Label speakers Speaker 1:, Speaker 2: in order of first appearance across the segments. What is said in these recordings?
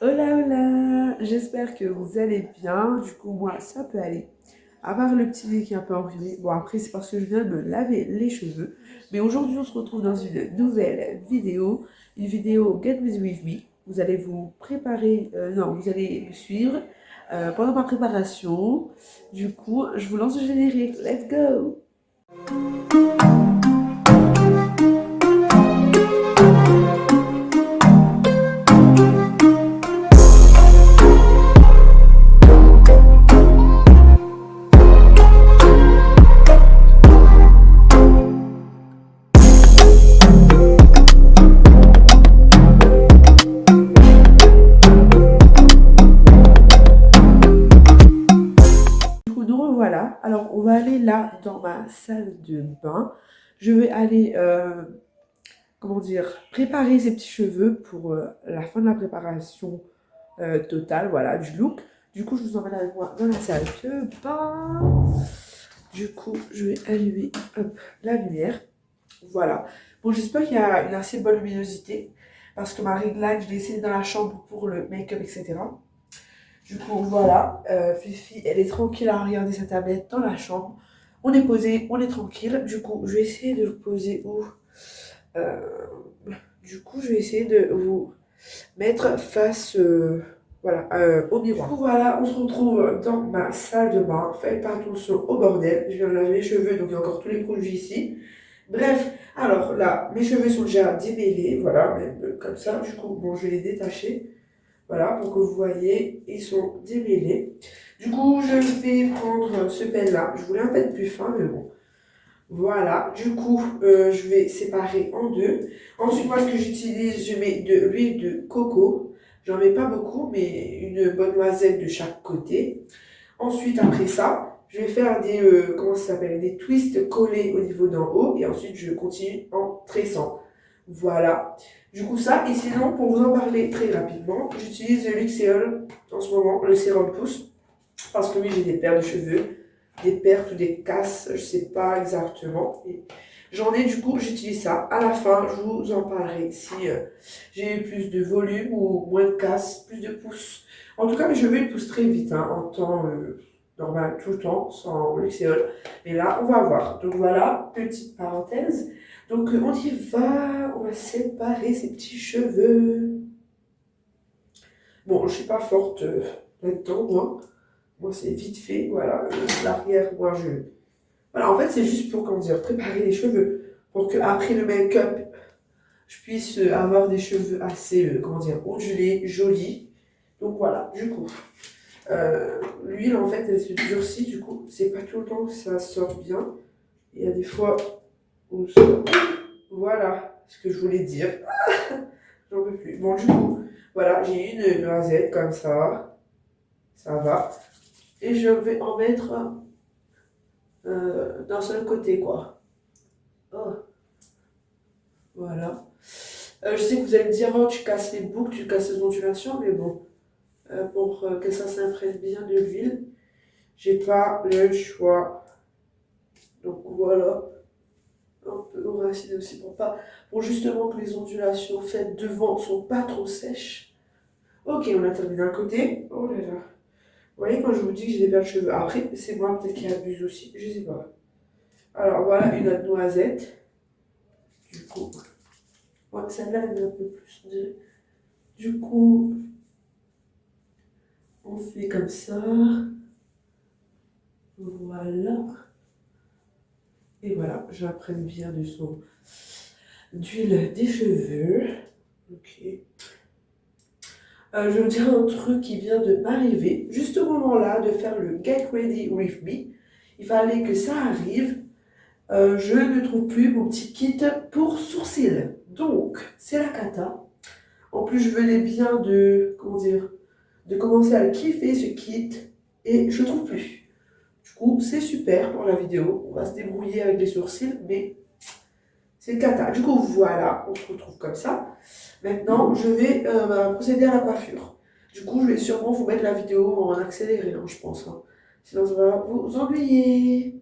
Speaker 1: Hola, hola! J'espère que vous allez bien. Du coup, moi, ça peut aller. À part le petit nez qui est un peu enrhumé. Bon, après, c'est parce que je viens de me laver les cheveux. Mais aujourd'hui, on se retrouve dans une nouvelle vidéo. Une vidéo Get With Me. Vous allez vous préparer, non, vous allez me suivre pendant ma préparation. Du coup, je vous lance le générique. Let's go! Du coup, nous revoilà. Alors, on va aller là dans ma salle de bain. Je vais aller comment dire, préparer ses petits cheveux pour la fin de la préparation totale, voilà, du look. Du coup, je vous emmène avec moi dans la salle de bain. Du coup, je vais allumer hop, la lumière. Voilà. Bon, j'espère qu'il y a une assez bonne luminosité parce que ma ring light, je l'ai essayé dans la chambre pour le make-up, etc. Du coup, voilà. Fifi, elle est tranquille à regarder sa tablette dans la chambre. On est posé, on est tranquille. Du coup, je vais essayer de vous poser où euh, du coup, je vais essayer de vous mettre face voilà, au miroir. Du coup, voilà, on se retrouve dans ma salle de bain. Faites pas attention au bordel. Je viens de laver les cheveux, donc il y a encore tous les produits ici. Bref, alors là, mes cheveux sont déjà démêlés, voilà, même comme ça. Du coup, bon, je vais les détacher. Voilà, pour que vous voyez, ils sont démêlés. Du coup, je vais prendre ce pelle-là. Je voulais un pelle plus fin, mais bon. Voilà, du coup, je vais séparer en deux. Ensuite, moi, ce que j'utilise, je mets de l'huile de coco. J'en mets pas beaucoup, mais une bonne noisette de chaque côté. Ensuite, après ça, je vais faire des, comment ça s'appelle, des twists collés au niveau d'en haut. Et ensuite, je continue en tressant. Voilà. Du coup, ça, et sinon, pour vous en parler très rapidement, j'utilise le Luxéol en ce moment, le sérum pousse. Parce que oui, j'ai des paires de cheveux, des pertes ou des casses, je sais pas exactement. Et j'en ai, du coup, j'utilise ça. À la fin, je vous en parlerai si j'ai eu plus de volume ou moins de casses, plus de pouces. En tout cas, mes cheveux ils poussent très vite, hein, en temps normal, tout le temps, sans luxéol. Mais là, on va voir. Donc voilà, petite parenthèse. Donc on y va, on va séparer ces petits cheveux. Bon, je suis pas forte là-dedans, moi. Moi, c'est vite fait, voilà. L'arrière, moi, je... Voilà, en fait, c'est juste pour, comment dire, préparer les cheveux. Pour qu'après le make-up, je puisse avoir des cheveux assez, comment dire, ondulés, jolis. Donc voilà, du coup. L'huile, en fait, elle se durcit, du coup. C'est pas tout le temps que ça sort bien. Il y a des fois où ça... Voilà ce que je voulais dire. J'en peux plus. Bon, du coup, voilà, j'ai une noisette comme ça. Ça va. Et je vais en mettre d'un seul côté, quoi. Oh, voilà. Je sais que vous allez me dire, oh, tu casses les boucles, tu casses les ondulations, mais bon, pour que ça s'imprègne bien de l'huile, j'ai pas le choix. Donc voilà, un peu enraciné aussi pour justement que les ondulations faites devant sont pas trop sèches. Ok, on a terminé d'un côté. Oh là là. Vous voyez quand je vous dis que j'ai des pertes de cheveux. Après, c'est moi peut-être qui abuse aussi, je sais pas. Alors voilà une autre noisette. Du coup, ouais, celle-là elle est un peu plus, on dirait. Du coup, on fait comme ça. Voilà. Et voilà, j'apprenne bien de son d'huile des cheveux. Ok. Je vais vous dire un truc qui vient de m'arriver. Juste au moment-là de faire le Get Ready With Me, il fallait que ça arrive. Je ne trouve plus mon petit kit pour sourcils. Donc, c'est la cata. En plus, je venais bien de, comment dire, de commencer à le kiffer ce kit et je ne trouve plus. Du coup, c'est super pour la vidéo. On va se débrouiller avec les sourcils, mais c'est cata. Du coup, voilà, on se retrouve comme ça. Maintenant, je vais procéder à la coiffure. Du coup, je vais sûrement vous mettre la vidéo en accéléré, hein, je pense, hein. Sinon, ça va vous ennuyer.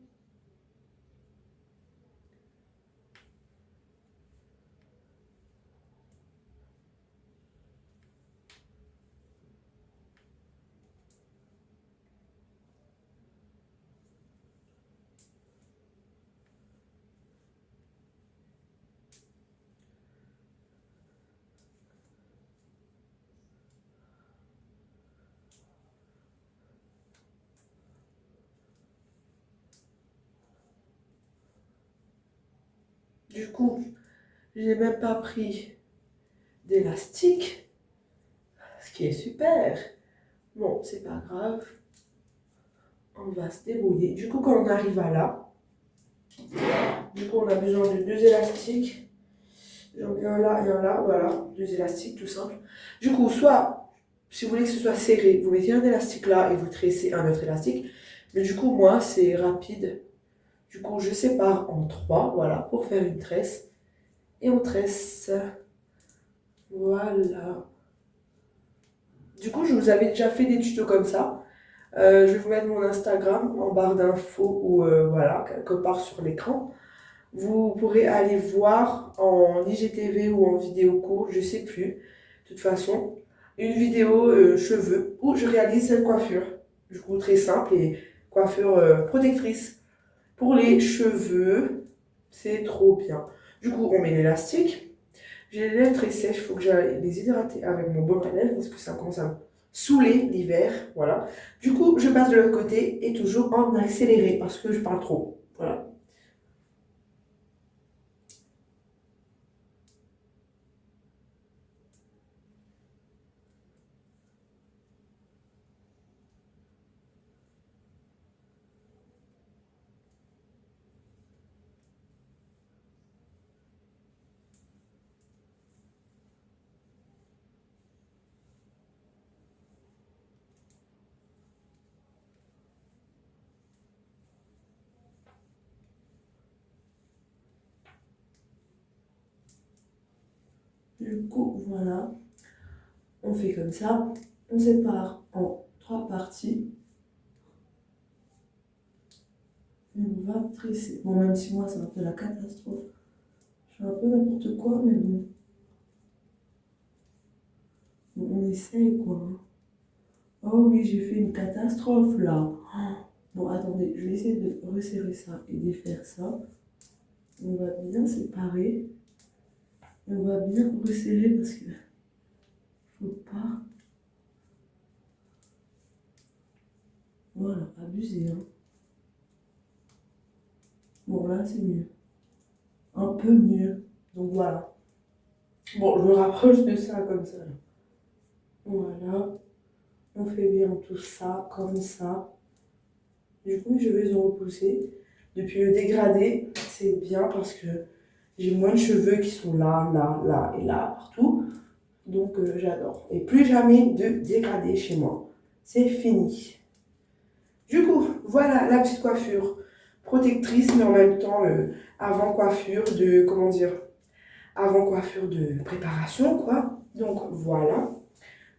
Speaker 1: Du coup, j'ai même pas pris d'élastique, ce qui est super. Bon, c'est pas grave, on va se débrouiller. Du coup, quand on arrive à là, du coup, on a besoin de deux élastiques. J'en ai un là et un là, voilà, deux élastiques tout simple. Du coup, soit, si vous voulez que ce soit serré, vous mettez un élastique là et vous tressez un autre élastique. Mais du coup, moi, c'est rapide. Du coup, je sépare en trois, voilà, pour faire une tresse. Et on tresse. Voilà. Du coup, je vous avais déjà fait des tutos comme ça. Je vais vous mettre mon Instagram en barre d'infos ou voilà, quelque part sur l'écran. Vous pourrez aller voir en IGTV ou en vidéo court, je sais plus. De toute façon, une vidéo cheveux où je réalise cette coiffure. Du coup, très simple et coiffure protectrice. Pour les cheveux, c'est trop bien. Du coup, on met l'élastique. J'ai les lèvres très sèches, il faut que j'aille les hydrater avec mon baume à lèvres parce que ça commence à me saouler l'hiver. Voilà. Du coup, je passe de l'autre côté et toujours en accéléré parce que je parle trop. Voilà. Du coup, voilà. On fait comme ça. On sépare en trois parties. Et on va tresser. Bon, même si moi, c'est un peu la catastrophe. Je fais un peu n'importe quoi, mais bon. Bon, on essaye, quoi. Oh oui, j'ai fait une catastrophe, là. Bon, attendez, je vais essayer de resserrer ça et défaire ça. On va bien séparer. Et on va bien resserrer parce que faut pas. Voilà, abuser, hein. Bon, là, c'est mieux. Un peu mieux. Donc voilà. Bon, je me rapproche de ça comme ça, là. Voilà. On fait bien tout ça, comme ça. Du coup, je vais en repousser. Depuis le dégradé, c'est bien parce que j'ai moins de cheveux qui sont là, là, là et là, partout. Donc, j'adore. Et plus jamais de dégradé chez moi. C'est fini. Du coup, voilà la petite coiffure protectrice, mais en même temps avant coiffure de, comment dire, avant coiffure de préparation, quoi. Donc, voilà.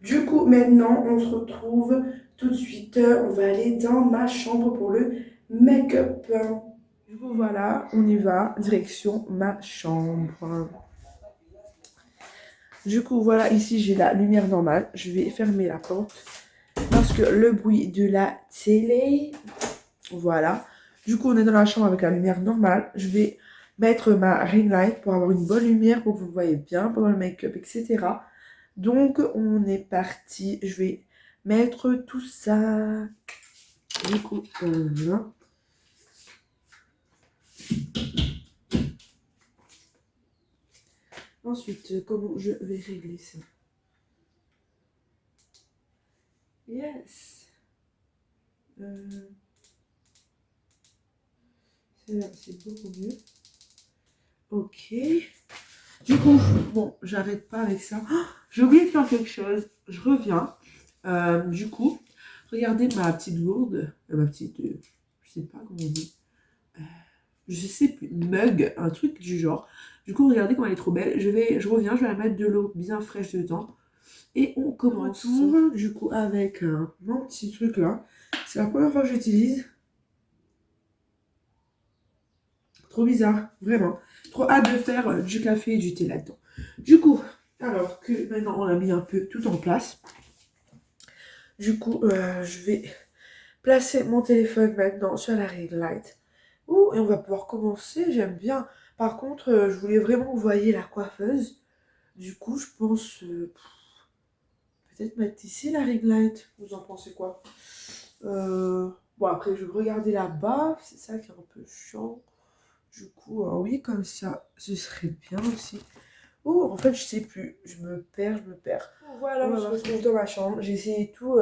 Speaker 1: Du coup, maintenant, on se retrouve tout de suite. On va aller dans ma chambre pour le make-up. Du coup, voilà, on y va, direction ma chambre. Du coup, voilà, ici, j'ai la lumière normale. Je vais fermer la porte parce que le bruit de la télé, voilà. Du coup, on est dans la chambre avec la lumière normale. Je vais mettre ma ring light pour avoir une bonne lumière pour que vous me voyez bien pendant le make-up, etc. Donc, on est parti. Je vais mettre tout ça. Du coup, voilà. Ensuite, comment je vais régler ça? Yes. C'est beaucoup mieux. Ok. Du coup, bon, j'arrête pas avec ça. Oh, j'ai oublié de faire quelque chose. Je reviens. Du coup, regardez ma petite gourde. Ma petite, je sais pas comment on dit. Je sais plus, mug, un truc du genre. Du coup, regardez comme elle est trop belle. Je reviens, je vais la mettre de l'eau bien fraîche dedans. Et on commence. Retour, du coup, avec mon petit truc là. C'est la première fois que j'utilise. Trop bizarre, vraiment. Trop hâte de faire du café et du thé là-dedans. Du coup, alors que maintenant on a mis un peu tout en place. Du coup, je vais placer mon téléphone maintenant sur la ring light. Ouh, et on va pouvoir commencer, j'aime bien. Par contre, je voulais vraiment que vous voyez la coiffeuse. Du coup, je pense peut-être mettre ici la ring light. Vous en pensez quoi? Bon, après, je vais regarder là-bas. C'est ça qui est un peu chiant. Du coup, oui, comme ça, ce serait bien aussi. Oh, en fait, je sais plus. Je me perds, je me perds. Voilà, on se retrouve dans ma chambre. J'ai essayé tout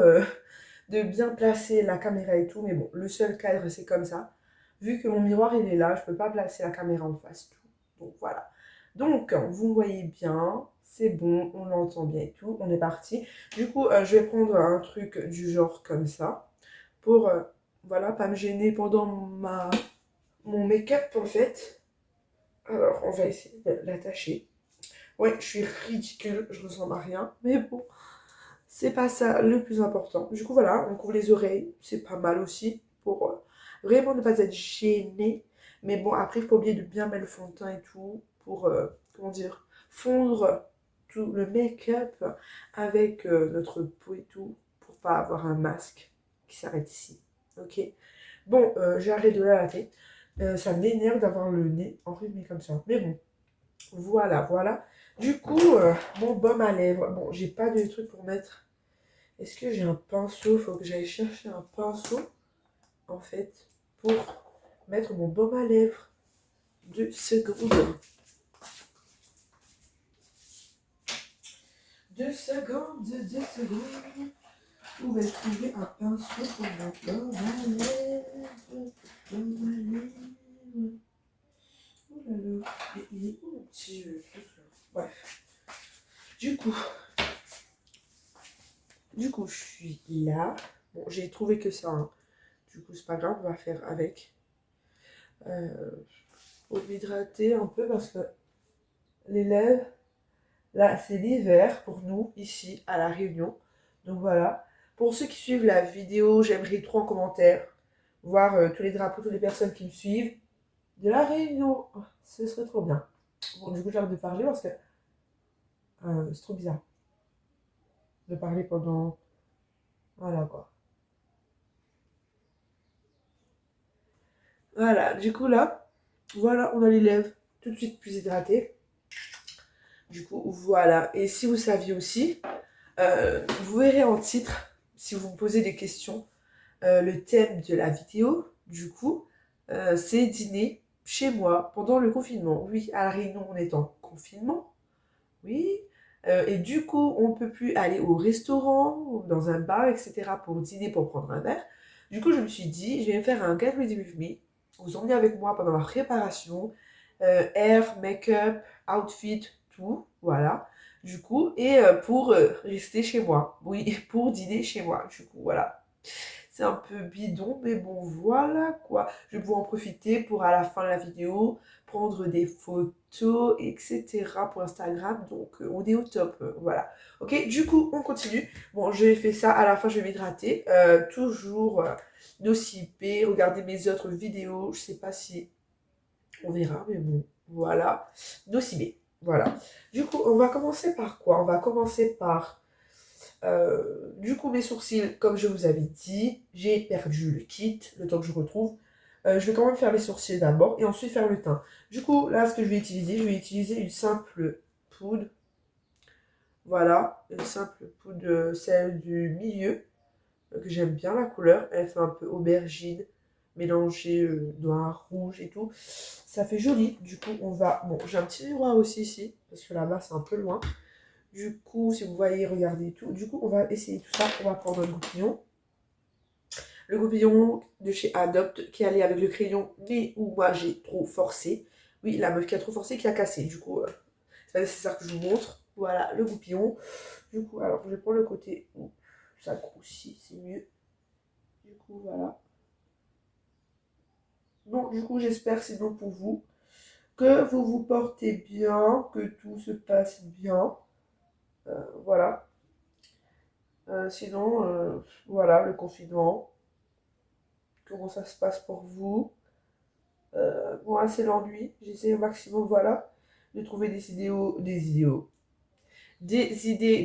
Speaker 1: de bien placer la caméra et tout. Mais bon, le seul cadre, c'est comme ça. Vu que mon miroir, il est là, je peux pas placer la caméra en face. Tout. Donc voilà. Donc, vous me voyez bien. C'est bon, on l'entend bien et tout. On est parti. Du coup, je vais prendre un truc du genre comme ça. Pour, voilà, pas me gêner pendant mon make-up, en fait. Alors, on va essayer de l'attacher. Ouais, je suis ridicule, je ressemble à rien, mais bon, c'est pas ça le plus important. Du coup, voilà, on couvre les oreilles, c'est pas mal aussi pour vraiment ne pas être gêné. Mais bon, après, il faut oublier de bien mettre le fond de teint et tout pour, comment dire, fondre tout le make-up avec notre peau et tout pour pas avoir un masque qui s'arrête ici. Ok? Bon, j'arrête de la laver. Ça m'énerve d'avoir le nez enrhumé comme ça. Mais bon, voilà, voilà. Du coup, mon baume à lèvres. Bon, j'ai pas de truc pour mettre. Est-ce que j'ai un pinceau? Faut que j'aille chercher un pinceau, en fait, pour mettre mon baume à lèvres. 2 secondes. 2 secondes. Où vais-je trouver un pinceau pour mon baume à lèvres? Baume à lèvres. Oh là là. Il est où mon petit truc là? Bref. Du coup, je suis là. Bon, j'ai trouvé que ça, hein. Du coup, c'est pas grave, on va faire avec. Faut m'hydrater un peu parce que les lèvres, là, c'est l'hiver pour nous, ici, à La Réunion. Donc voilà. Pour ceux qui suivent la vidéo, j'aimerais trop en commentaire voir tous les drapeaux, toutes les personnes qui me suivent de La Réunion. Oh, ce serait trop bien. Bon, du coup, j'arrête de parler parce que c'est trop bizarre de parler pendant... Voilà, quoi. Voilà, du coup, là, voilà, on a les lèvres tout de suite plus hydratées. Du coup, voilà. Et si vous saviez aussi, vous verrez en titre, si vous me posez des questions, le thème de la vidéo, du coup, c'est dîner chez moi pendant le confinement. Oui, à La Réunion, on est en confinement. Oui. Et du coup, on ne peut plus aller au restaurant, ou dans un bar, etc. pour dîner, pour prendre un verre. Du coup, je me suis dit, je vais me faire un Get Ready With Me. Vous emmenez avec moi pendant ma préparation. Hair, make-up, outfit, tout. Voilà. Du coup, et pour rester chez moi. Oui, pour dîner chez moi. Du coup, voilà. C'est un peu bidon, mais bon, voilà quoi. Je vais pouvoir en profiter pour à la fin de la vidéo prendre des photos, etc. pour Instagram. Donc, on est au top. Voilà. Ok, du coup, on continue. Bon, j'ai fait ça. À la fin, je vais m'hydrater. Toujours nocipé. Regardez mes autres vidéos. Je sais pas si on verra, mais bon, voilà. Nocibé. Voilà. Du coup, on va commencer par quoi? On va commencer par du coup, mes sourcils, comme je vous avais dit, j'ai perdu le kit, le temps que je retrouve. Je vais quand même faire les sourcils d'abord et ensuite faire le teint. Du coup, là, ce que je vais utiliser une simple poudre. Voilà, une simple poudre, celle du milieu, que j'aime bien la couleur. Elle fait un peu aubergine, mélangée noir, rouge et tout. Ça fait joli. Du coup, on va... Bon, j'ai un petit miroir aussi ici, parce que là-bas, c'est un peu loin. Du coup, si vous voyez, regardez tout. Du coup, on va essayer tout ça. On va prendre un goupillon. Le goupillon de chez Adopt qui allait avec le crayon, mais où moi j'ai trop forcé. Oui, la meuf qui a trop forcé qui a cassé. Du coup, c'est pas nécessaire que je vous montre. Voilà, le goupillon. Du coup, alors je vais prendre le côté où ça croussit, c'est mieux. Du coup, voilà. Bon, du coup, j'espère c'est bon pour vous. Que vous vous portez bien, que tout se passe bien. Voilà. Sinon, voilà, le confinement. Comment ça se passe pour vous? Moi, c'est l'ennui. J'essaie au maximum, voilà, de trouver des idées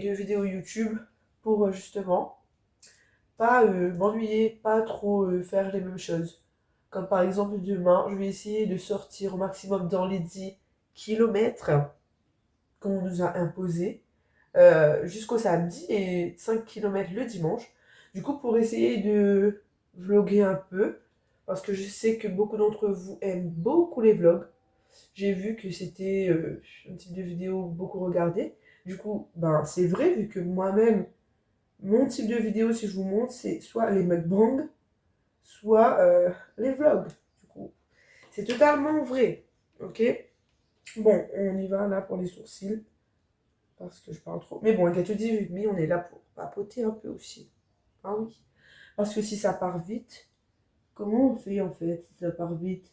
Speaker 1: de vidéos YouTube pour justement pas m'ennuyer, pas trop faire les mêmes choses. Comme par exemple, demain, je vais essayer de sortir au maximum dans les 10 kilomètres qu'on nous a imposés jusqu'au samedi et 5 kilomètres le dimanche. Du coup, pour essayer de vlogger un peu, parce que je sais que beaucoup d'entre vous aiment beaucoup les vlogs. J'ai vu que c'était un type de vidéo beaucoup regardé. Du coup, ben c'est vrai, vu que moi-même, mon type de vidéo, si je vous montre, c'est soit les mukbangs, soit les vlogs. Du coup, c'est totalement vrai. Ok? Bon, on y va là pour les sourcils. Parce que je parle trop. Mais bon, avec te 18 on est là pour papoter un peu aussi. Ah oui. Parce que si ça part vite, comment on fait en fait si ça part vite?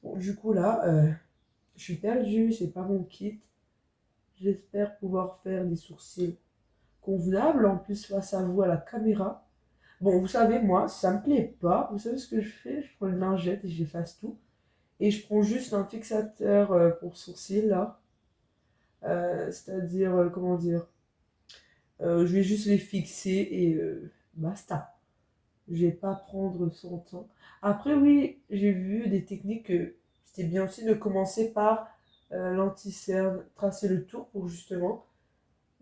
Speaker 1: Bon, du coup là, je suis perdue, j'ai pas mon kit. J'espère pouvoir faire des sourcils convenables, en plus face à vous à la caméra. Bon, vous savez, moi, si ça me plaît pas, vous savez ce que je fais? Je prends une lingette et j'efface tout. Et je prends juste un fixateur pour sourcils là. C'est-à-dire, comment dire, je vais juste les fixer et basta. Je vais pas prendre son temps. Après, oui, j'ai vu des techniques que c'était bien aussi de commencer par l'anti-cerne, tracer le tour pour justement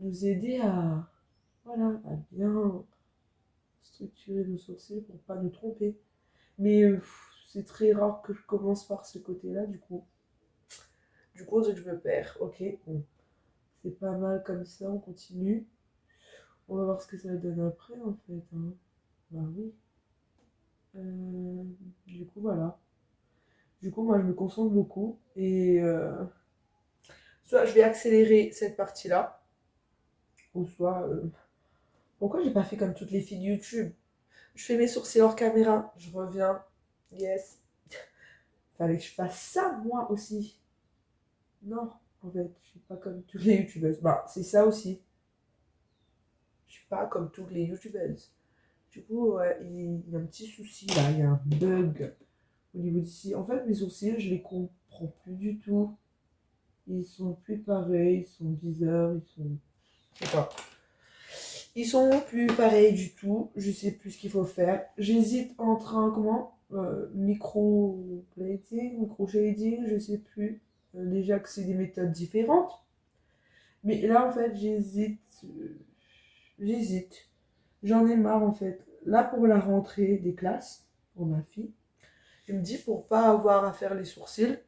Speaker 1: nous aider à, voilà, à bien structurer nos sourcils pour pas nous tromper. Mais c'est très rare que je commence par ce côté-là, du coup. Du coup, on dirait que je me perds. Ok, bon, c'est pas mal comme ça, on continue. On va voir ce que ça donne après, en fait, hein. Bah oui. Du coup, voilà. Du coup, moi, je me concentre beaucoup et soit je vais accélérer cette partie-là, ou soit. Pourquoi j'ai pas fait comme toutes les filles de YouTube? Je fais mes sourcils hors caméra, je reviens. Yes. Fallait que je fasse ça, moi aussi. Non, en fait, je suis pas comme toutes les YouTubeuses. Bah, c'est ça aussi. Je suis pas comme toutes les YouTubeuses. Du coup, ouais, il y a un petit souci là, il y a un bug au niveau d'ici. En fait, mes sourcils, je les comprends plus du tout. Ils sont plus pareils, ils sont bizarres, ils sont. Je sais pas. Ils sont plus pareils du tout. Je sais plus ce qu'il faut faire. J'hésite entre un comment micro-plating, micro-shading, je sais plus. Déjà que c'est des méthodes différentes. Mais là, en fait, j'hésite. J'hésite. J'en ai marre, en fait. Là, pour la rentrée des classes, pour ma fille, je me dis, pour pas avoir à faire les sourcils,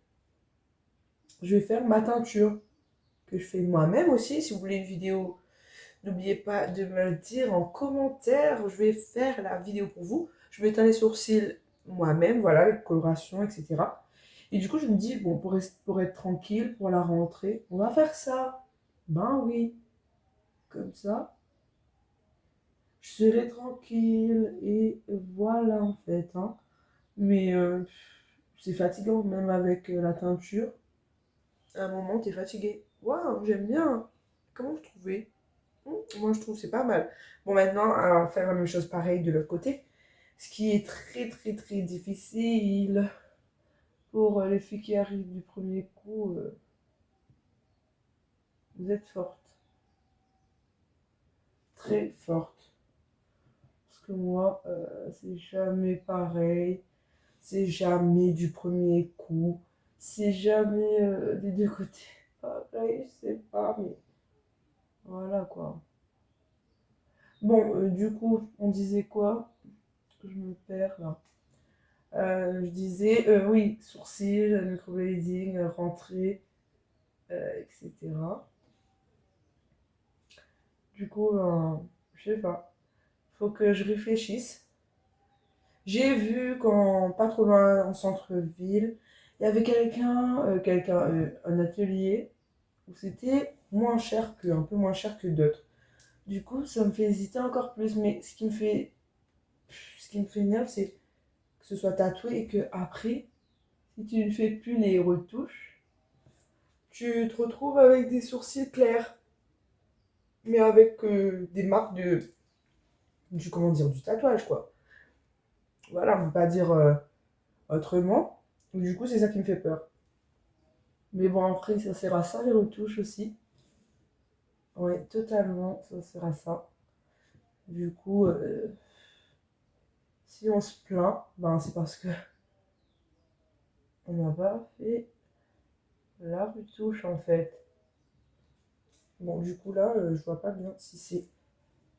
Speaker 1: je vais faire ma teinture. Que je fais moi-même aussi. Si vous voulez une vidéo, n'oubliez pas de me le dire en commentaire. Je vais faire la vidéo pour vous. Je vais teindre les sourcils moi-même, voilà, avec coloration, etc. Et du coup, je me dis, bon, pour être tranquille, pour la rentrée, on va faire ça. Ben oui, comme ça, je serai tranquille. Et voilà, en fait, hein. Mais c'est fatigant, même avec la teinture. À un moment, t'es fatigué. Waouh, j'aime bien. Comment vous trouvez? Moi, je trouve que c'est pas mal. Bon, maintenant, on va faire la même chose pareil de l'autre côté. Ce qui est très, très, très difficile pour les filles qui arrivent du premier coup. Vous êtes fortes. Très fortes. Parce que moi, c'est jamais pareil. C'est jamais du premier coup. C'est jamais des deux côtés. Pareil, je sais pas, mais voilà quoi. Bon, du coup, on disait quoi? Je me perds là. Je disais, oui, sourcils, microblading, rentrée, etc. Du coup, je sais pas. Faut que je réfléchisse. J'ai vu qu'en pas trop loin, en centre-ville, il y avait un atelier où c'était un peu moins cher que d'autres. Du coup, ça me fait hésiter encore plus. Mais ce qui me fait nerf, c'est que ce soit tatoué et que après, si tu ne fais plus les retouches, tu te retrouves avec des sourcils clairs, mais avec des marques comment dire, du tatouage, quoi. Voilà, on peut pas dire autrement. Du coup, c'est ça qui me fait peur. Mais bon, après, ça sert à ça, les retouches aussi. Ouais, totalement, ça sert à ça. Du coup, si on se plaint, ben c'est parce que on n'a pas fait la retouche, en fait. Bon, du coup, là, je vois pas bien si c'est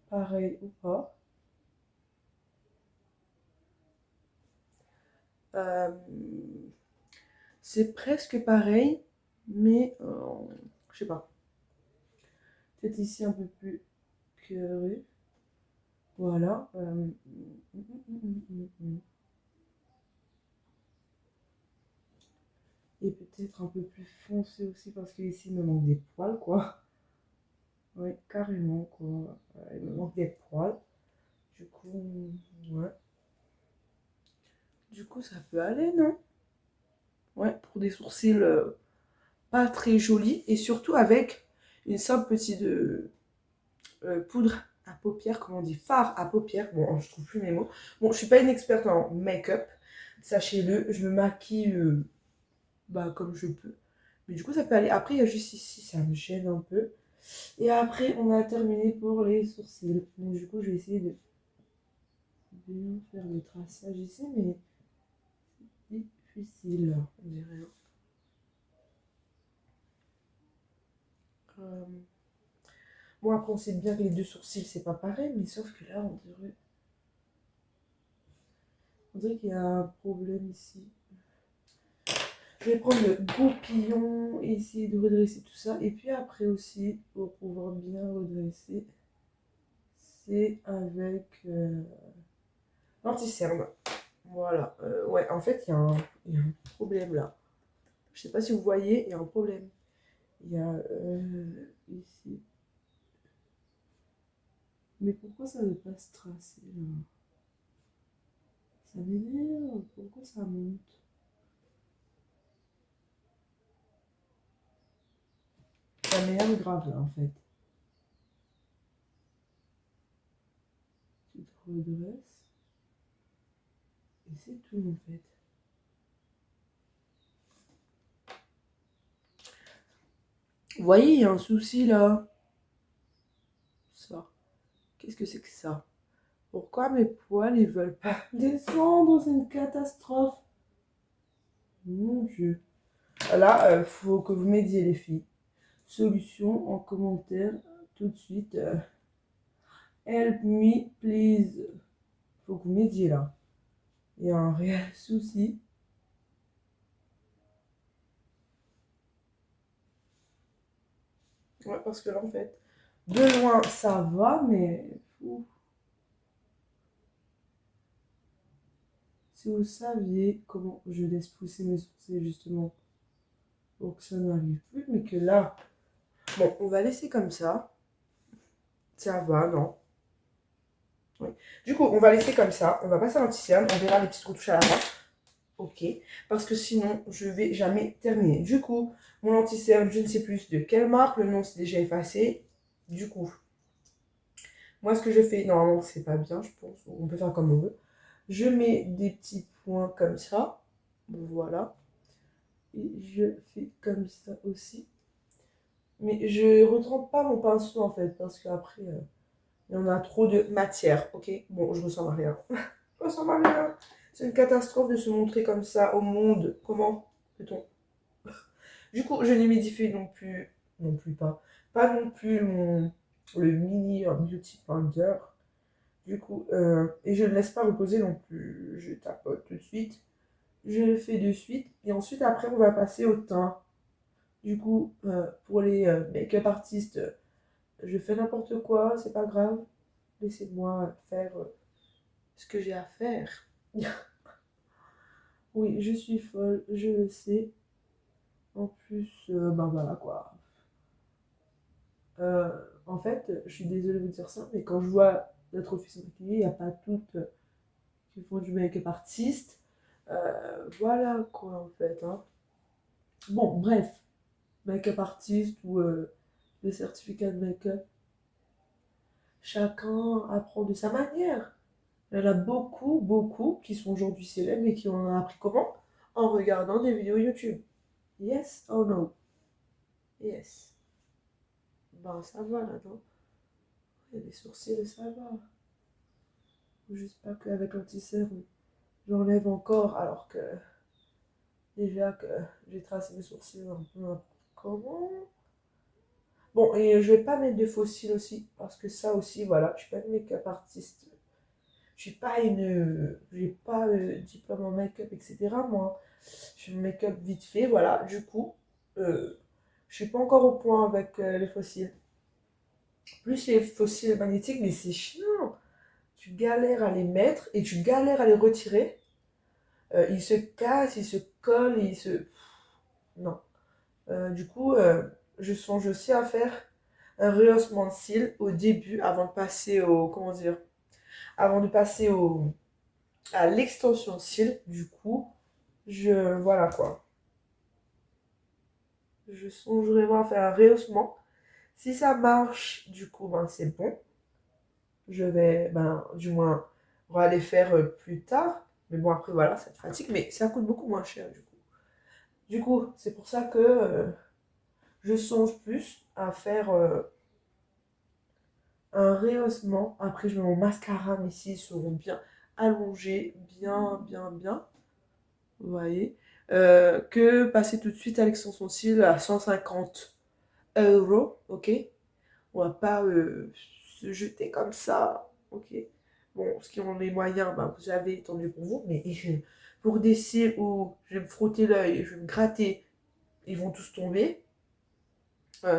Speaker 1: pareil ou pas. Euh, c'est presque pareil, mais je sais pas. Peut-être ici un peu plus curvé. Voilà. Et peut-être un peu plus foncé aussi parce qu'ici il me manque des poils, quoi. Oui, carrément, quoi. Il me manque des poils. Du coup, ouais. Du coup, ça peut aller, non? Ouais, pour des sourcils pas très jolis et surtout avec une simple petite poudre à paupières, comment on dit, fard à paupières. Bon, je trouve plus mes mots. Bon, je suis pas une experte en make-up, sachez-le. Je me maquille bah, comme je peux. Mais du coup, ça peut aller. Après, il y a juste ici, ça me gêne un peu. Et après, on a terminé pour les sourcils. Donc, du coup, je vais essayer de bien faire le traçage ici, mais c'est difficile, on dirait. Euh, Bon, après, on sait bien que les deux sourcils, c'est pas pareil, mais sauf que là, on dirait qu'il y a un problème ici. Je vais prendre le goupillon et essayer de redresser tout ça. Et puis après aussi, pour pouvoir bien redresser, c'est avec l'anti-cerne. Voilà. Ouais, en fait, il y a un problème là. Je sais pas si vous voyez, il y a un problème. Il y a ici. Mais pourquoi ça ne veut pas se tracer là? Ça m'énerve. Pourquoi ça monte? Ça m'énerve grave là en fait. Tu te redresses. Et c'est tout en fait. Vous voyez, il y a un souci là. Ça. Qu'est-ce que c'est que ça? Pourquoi mes poils ils veulent pas descendre? C'est une catastrophe. Mon Dieu. Là, faut que vous m'aidiez les filles. Solution en commentaire tout de suite. Help me please. Faut que vous m'aidiez là. Il y a un réel souci. Ouais, parce que là en fait, de loin ça va, mais ouf. Si vous saviez comment je laisse pousser mes sourcils justement pour que ça n'arrive plus, mais que là, bon, on va laisser comme ça. Ça va, non? Oui. Du coup, on va laisser comme ça. On va passer à l'anti-cerne. On verra les petites retouches à la fin. Ok. Parce que sinon, je vais jamais terminer. Du coup, mon anti-cerne, je ne sais plus de quelle marque. Le nom, c'est déjà effacé. Du coup, moi, ce que je fais, normalement, c'est pas bien, je pense. On peut faire comme on veut. Je mets des petits points comme ça. Voilà. Et je fais comme ça aussi. Mais je ne retrempe pas mon pinceau, en fait. Parce qu'après, il y en a trop de matière. Ok. Bon, je ressemble à rien. Je ressemble à rien. C'est une catastrophe de se montrer comme ça au monde. Comment peut-on? Du coup, je n'humidifie non plus, non plus pas, pas non plus le mini beauty blender. Du coup, et je ne laisse pas reposer non plus. Je tapote tout de suite. Je le fais de suite. Et ensuite, après, on va passer au teint. Du coup, pour les make-up artistes, je fais n'importe quoi, c'est pas grave. Laissez-moi faire ce que j'ai à faire. Oui, je suis folle, je le sais. En plus, ben voilà quoi. En fait, je suis désolée de vous dire ça, mais quand je vois d'autres filles se maquiller, il n'y a pas toutes qui font du make-up artiste. Voilà quoi en fait. Hein. Bon, bref, make-up artiste ou le certificat de make-up, chacun apprend de sa manière. Il y en a beaucoup, beaucoup qui sont aujourd'hui célèbres et qui ont appris comment? En regardant des vidéos YouTube. Yes or no? Yes. Ben ça va là, non? Il y a des sourcils, ça va. J'espère qu'avec l'anti-cerne, j'enlève encore alors que déjà que j'ai tracé mes sourcils un peu n'importe comment. Bon, et je vais pas mettre de faux cils aussi, parce que ça aussi, voilà, je suis pas une make-up artiste j'ai pas diplôme en make-up, etc. Moi, je fais le make-up vite fait, voilà. Du coup, je suis pas encore au point avec les fossiles. Plus les fossiles magnétiques, mais c'est chiant. Tu galères à les mettre et tu galères à les retirer. Ils se cassent, ils se collent, ils se... Non. Du coup, je songe aussi à faire un rehaussement de cils au début, avant de passer au... Comment dire? Avant de passer à l'extension de cils. Du coup, voilà quoi. Je songe vraiment à faire un rehaussement. Si ça marche, du coup, ben c'est bon. Je vais, ben, du moins, on va les faire plus tard. Mais bon, après, voilà, ça te fatigue. Mais ça coûte beaucoup moins cher, du coup. Du coup, c'est pour ça que je songe plus à faire un rehaussement. Après, je mets mon mascara, mes cils seront bien allongés, bien, bien, bien. Vous voyez. Que passer tout de suite à l'extension de cils à 150 €, ok? On va pas se jeter comme ça, ok? Bon, ce qui ont les moyens, ben, vous avez, tant mieux pour vous, mais pour des cils où je vais me frotter l'œil, je vais me gratter, ils vont tous tomber.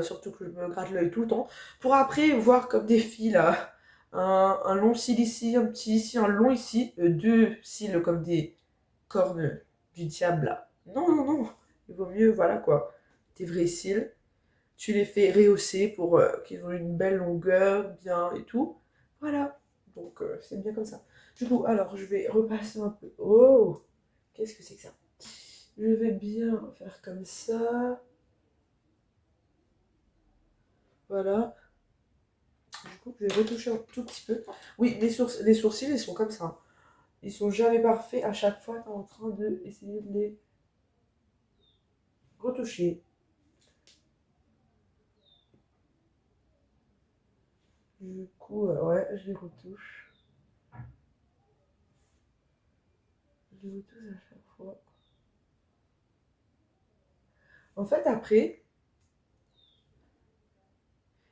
Speaker 1: Surtout que je me gratte l'œil tout le temps. Pour après voir comme des fils là. Un long cil ici, un petit ici, un long ici. Deux cils comme des cornes du diable là. Non, non, non. Il vaut mieux, voilà quoi. Tes vrais cils. Tu les fais rehausser pour qu'ils ont une belle longueur, bien et tout. Voilà. Donc c'est bien comme ça. Du coup, alors je vais repasser un peu. Oh, qu'est-ce que c'est que ça? Je vais bien faire comme ça. Voilà. Du coup, je vais retoucher un tout petit peu. Oui, les sourcils, ils sont comme ça. Ils sont jamais parfaits. À chaque fois, tu es en train d'essayer de les retoucher. Du coup, ouais, je les retouche. Je les retouche à chaque fois. En fait, après,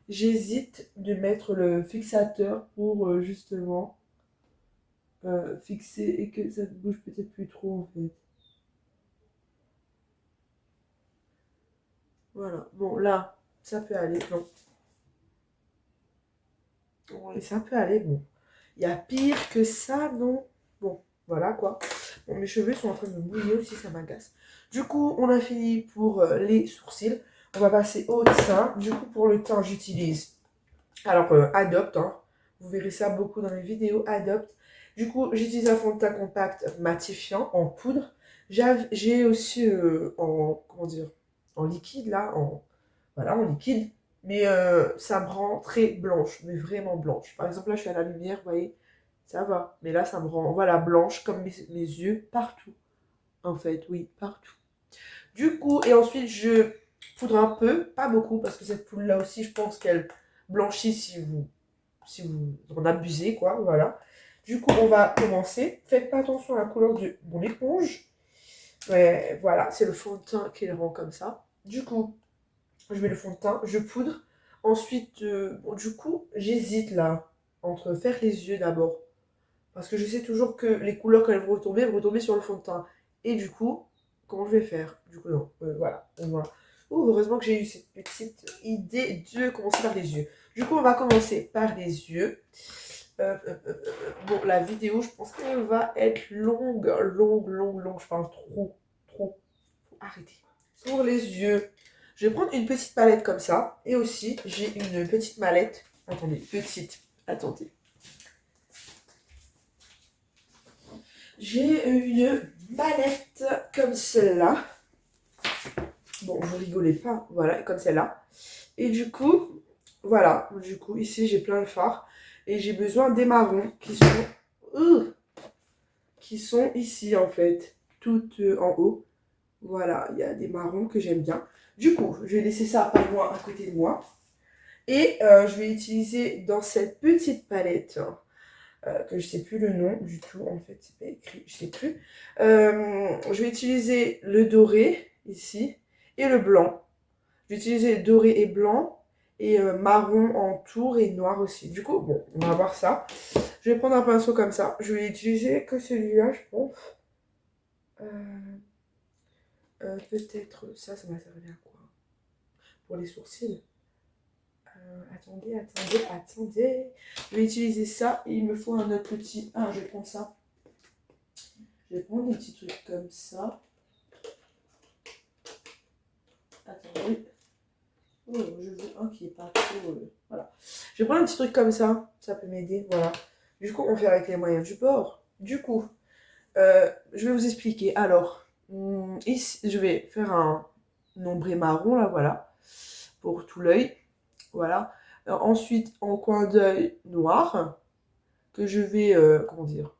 Speaker 1: j'hésite de mettre le fixateur pour justement fixer et que ça ne bouge peut-être plus trop en fait. Voilà. Bon, là, ça peut aller. Non. Ouais, ça peut aller. Bon. Il y a pire que ça, non? Bon, voilà quoi. Bon, mes cheveux sont en train de me mouiller aussi, ça m'agace. Du coup, on a fini pour les sourcils. On va passer au teint. Du coup, pour le teint, j'utilise alors Adopt, hein. Vous verrez ça beaucoup dans les vidéos Adopt. Du coup, j'utilise un fond de teint compact matifiant en poudre. J'ai aussi en, comment dire, en liquide là, voilà, en liquide. Mais ça me rend très blanche, mais vraiment blanche. Par exemple, là, je suis à la lumière, vous voyez, ça va. Mais là, ça me rend, voilà, blanche comme mes yeux partout. En fait, oui, partout. Du coup, et ensuite, je poudre un peu, pas beaucoup, parce que cette poudre-là aussi, je pense qu'elle blanchit si vous en abusez, quoi, voilà. Du coup, on va commencer. Faites pas attention à la couleur de mon éponge. Ouais, voilà, c'est le fond de teint qui le rend comme ça. Du coup, je mets le fond de teint, je poudre. Ensuite, bon, du coup, j'hésite là, entre faire les yeux d'abord. Parce que je sais toujours que les couleurs, quand elles vont retomber sur le fond de teint. Et du coup, comment je vais faire? Du coup, non, voilà. Voilà. Ouh, heureusement que j'ai eu cette petite idée de commencer par les yeux. Du coup, on va commencer par les yeux. Bon, la vidéo, je pense qu'elle va être longue, longue, longue, longue. Je parle trop, trop. Faut arrêter. Pour les yeux, je vais prendre une petite palette comme ça. Et aussi, j'ai une petite mallette. Attendez, petite. Attendez. J'ai une mallette comme celle-là. Bon, vous rigolez pas. Voilà, comme celle-là. Et du coup, voilà. Du coup, ici, j'ai plein de fards. Et j'ai besoin des marrons qui sont ici, en fait. Tout en haut. Voilà, il y a des marrons que j'aime bien. Du coup, je vais laisser ça pas loin à côté de moi. Et je vais utiliser dans cette petite palette, que je sais plus le nom du tout, en fait, c'est pas écrit, je sais plus. Je vais utiliser le doré, ici, et le blanc. Je vais utiliser doré et blanc. et marron en tour et noir aussi. Du coup, bon, on va voir ça. Je vais prendre un pinceau comme ça. Je vais utiliser que celui-là, je pense. Peut-être ça m'a servi à quoi? Pour les sourcils. Attendez. Je vais utiliser ça et il me faut un autre petit. Ah, je vais prendre ça. Je vais prendre des petits trucs comme ça. Attendez. Oh, je veux un qui est pas trop. Voilà. Je vais prendre un petit truc comme ça peut m'aider. Voilà. Du coup, on fait avec les moyens du bord. Du coup, je vais vous expliquer. Alors, ici, je vais faire un ombré marron, là, voilà, pour tout l'œil. Voilà. Ensuite, en coin d'œil noir, que je vais, comment dire,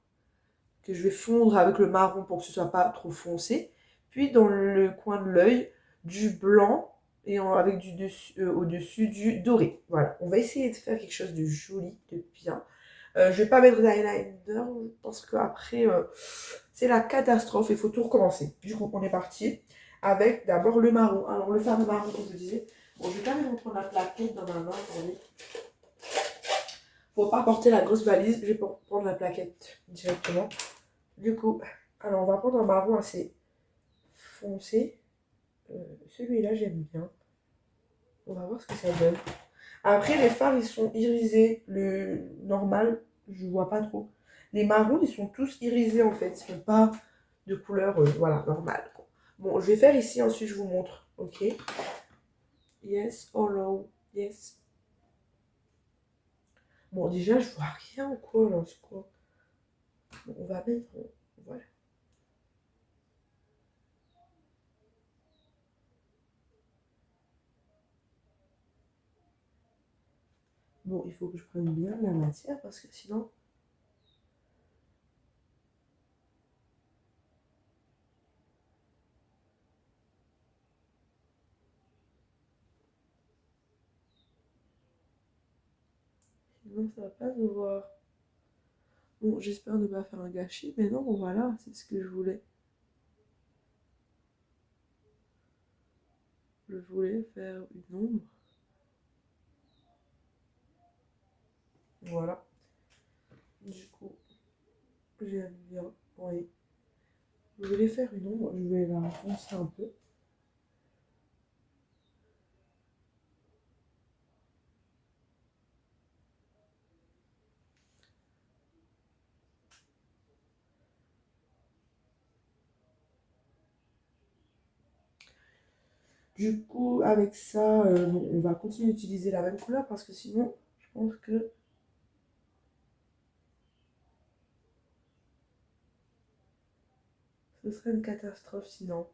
Speaker 1: que je vais fondre avec le marron pour que ce soit pas trop foncé. Puis, dans le coin de l'œil, du blanc et avec du au-dessus du doré. Voilà. On va essayer de faire quelque chose de joli, de bien. Je vais pas mettre d'eyeliner parce qu'après, c'est la catastrophe. Il faut tout recommencer. Du coup, on est parti avec d'abord le marron. Alors, le fameux marron, comme je vous disais. Bon, je vais quand même prendre la plaquette dans ma main. Attendez. Pour pas porter la grosse valise, je vais prendre la plaquette directement. Du coup, alors on va prendre un marron assez foncé. Celui-là, j'aime bien. On va voir ce que ça donne. Après, les fards, ils sont irisés. Le normal, je vois pas trop. Les marrons, ils sont tous irisés en fait. Ils sont pas de couleur, voilà, normale. Bon, je vais faire ici, ensuite je vous montre. Ok. Yes, hello. Yes. Bon, déjà, je vois rien ou quoi là, c'est quoi? Bon, on va mettre. Voilà. Bon, il faut que je prenne bien la matière parce que sinon. Sinon, ça va pas se voir. Bon, j'espère ne pas faire un gâchis, mais non, voilà, c'est ce que je voulais. Je voulais faire une ombre. Voilà. Du coup, j'aime bien. Oui. Je voulais faire une ombre, je vais la foncer un peu. Du coup, avec ça, bon, on va continuer d'utiliser la même couleur parce que sinon, je pense que ce serait une catastrophe sinon.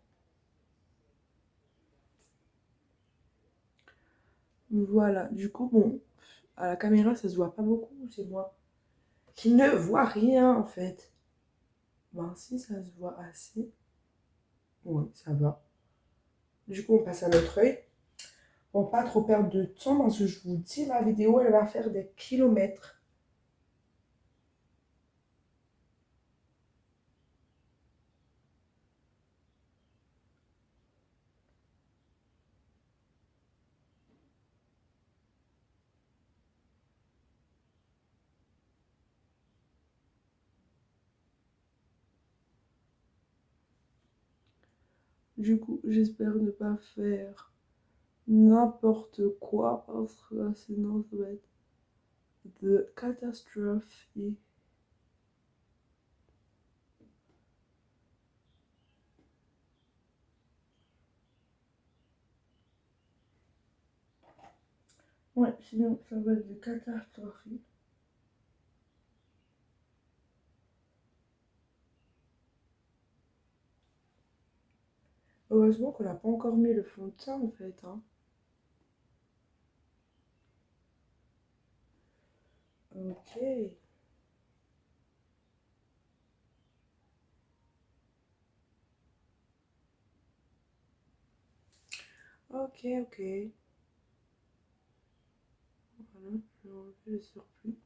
Speaker 1: Voilà, du coup, bon, à la caméra, ça se voit pas beaucoup, c'est moi qui ne vois rien en fait. Ben si, ça se voit assez. Oui, ça va. Du coup, on passe à notre œil. Pour pas trop perdre de temps, parce que je vous dis, ma vidéo, elle va faire des kilomètres. Du coup, j'espère ne pas faire n'importe quoi, parce que sinon, ça va être de catastrophe. Ouais, sinon, ça va être de catastrophe. Heureusement qu'on n'a pas encore mis le fond de teint, en fait. Hein. Ok. Ok, ok. Voilà, je vais enlever le surplus.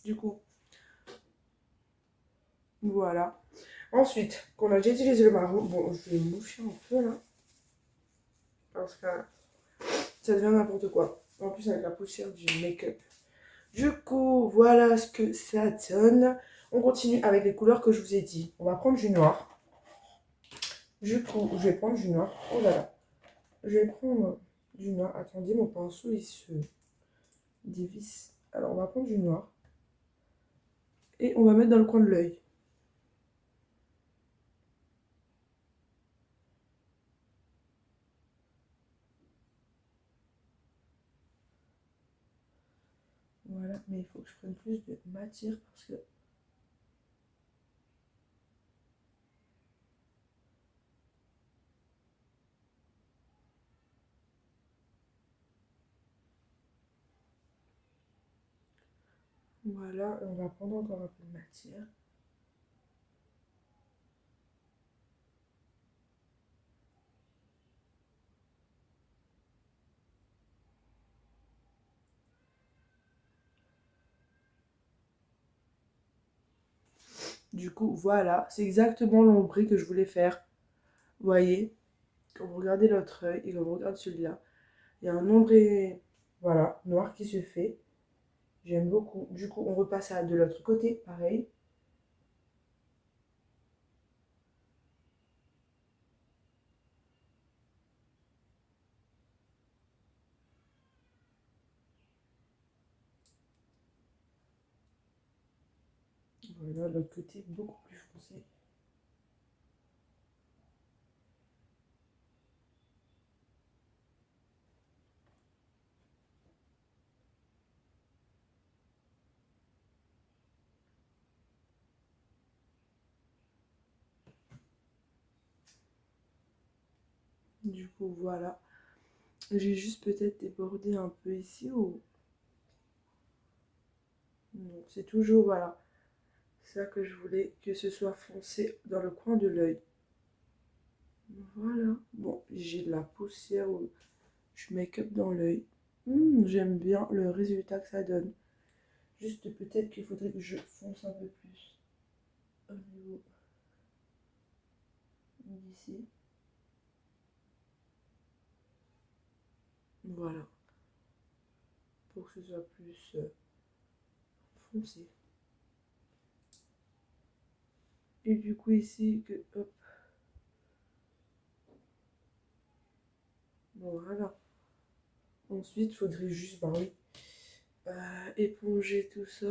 Speaker 1: Du coup, voilà. Ensuite, qu'on a déjà utilisé le marron, bon, je vais moucher un peu là. Parce que ça devient n'importe quoi. En plus, avec la poussière du make-up. Du coup, voilà ce que ça donne. On continue avec les couleurs que je vous ai dit. On va prendre du noir. Du coup, je vais prendre du noir. Oh là là. Je vais prendre du noir. Attendez, mon pinceau, il se dévisse. Alors, on va prendre du noir. Et on va mettre dans le coin de l'œil. Voilà, mais il faut que je prenne plus de matière parce que... Voilà, on va prendre encore un peu de matière. Du coup, voilà, c'est exactement l'ombre que je voulais faire. Vous voyez, quand vous regardez l'autre œil et quand vous regardez celui-là, il y a un ombre, voilà, noir qui se fait. J'aime beaucoup. Du coup, on repasse à de l'autre côté, pareil. Voilà, de l'autre côté, beaucoup plus foncé. Du coup, voilà. J'ai juste peut-être débordé un peu ici ou... Non, c'est toujours, voilà. C'est ça que je voulais, que ce soit foncé dans le coin de l'œil. Voilà. Bon, j'ai de la poussière ou du make-up dans l'œil. J'aime bien le résultat que ça donne. Juste peut-être qu'il faudrait que je fonce un peu plus au niveau d'ici. Voilà. Pour que ce soit plus foncé. Et du coup ici, que hop. Voilà. Ensuite, il faudrait juste, bah oui, éponger tout ça.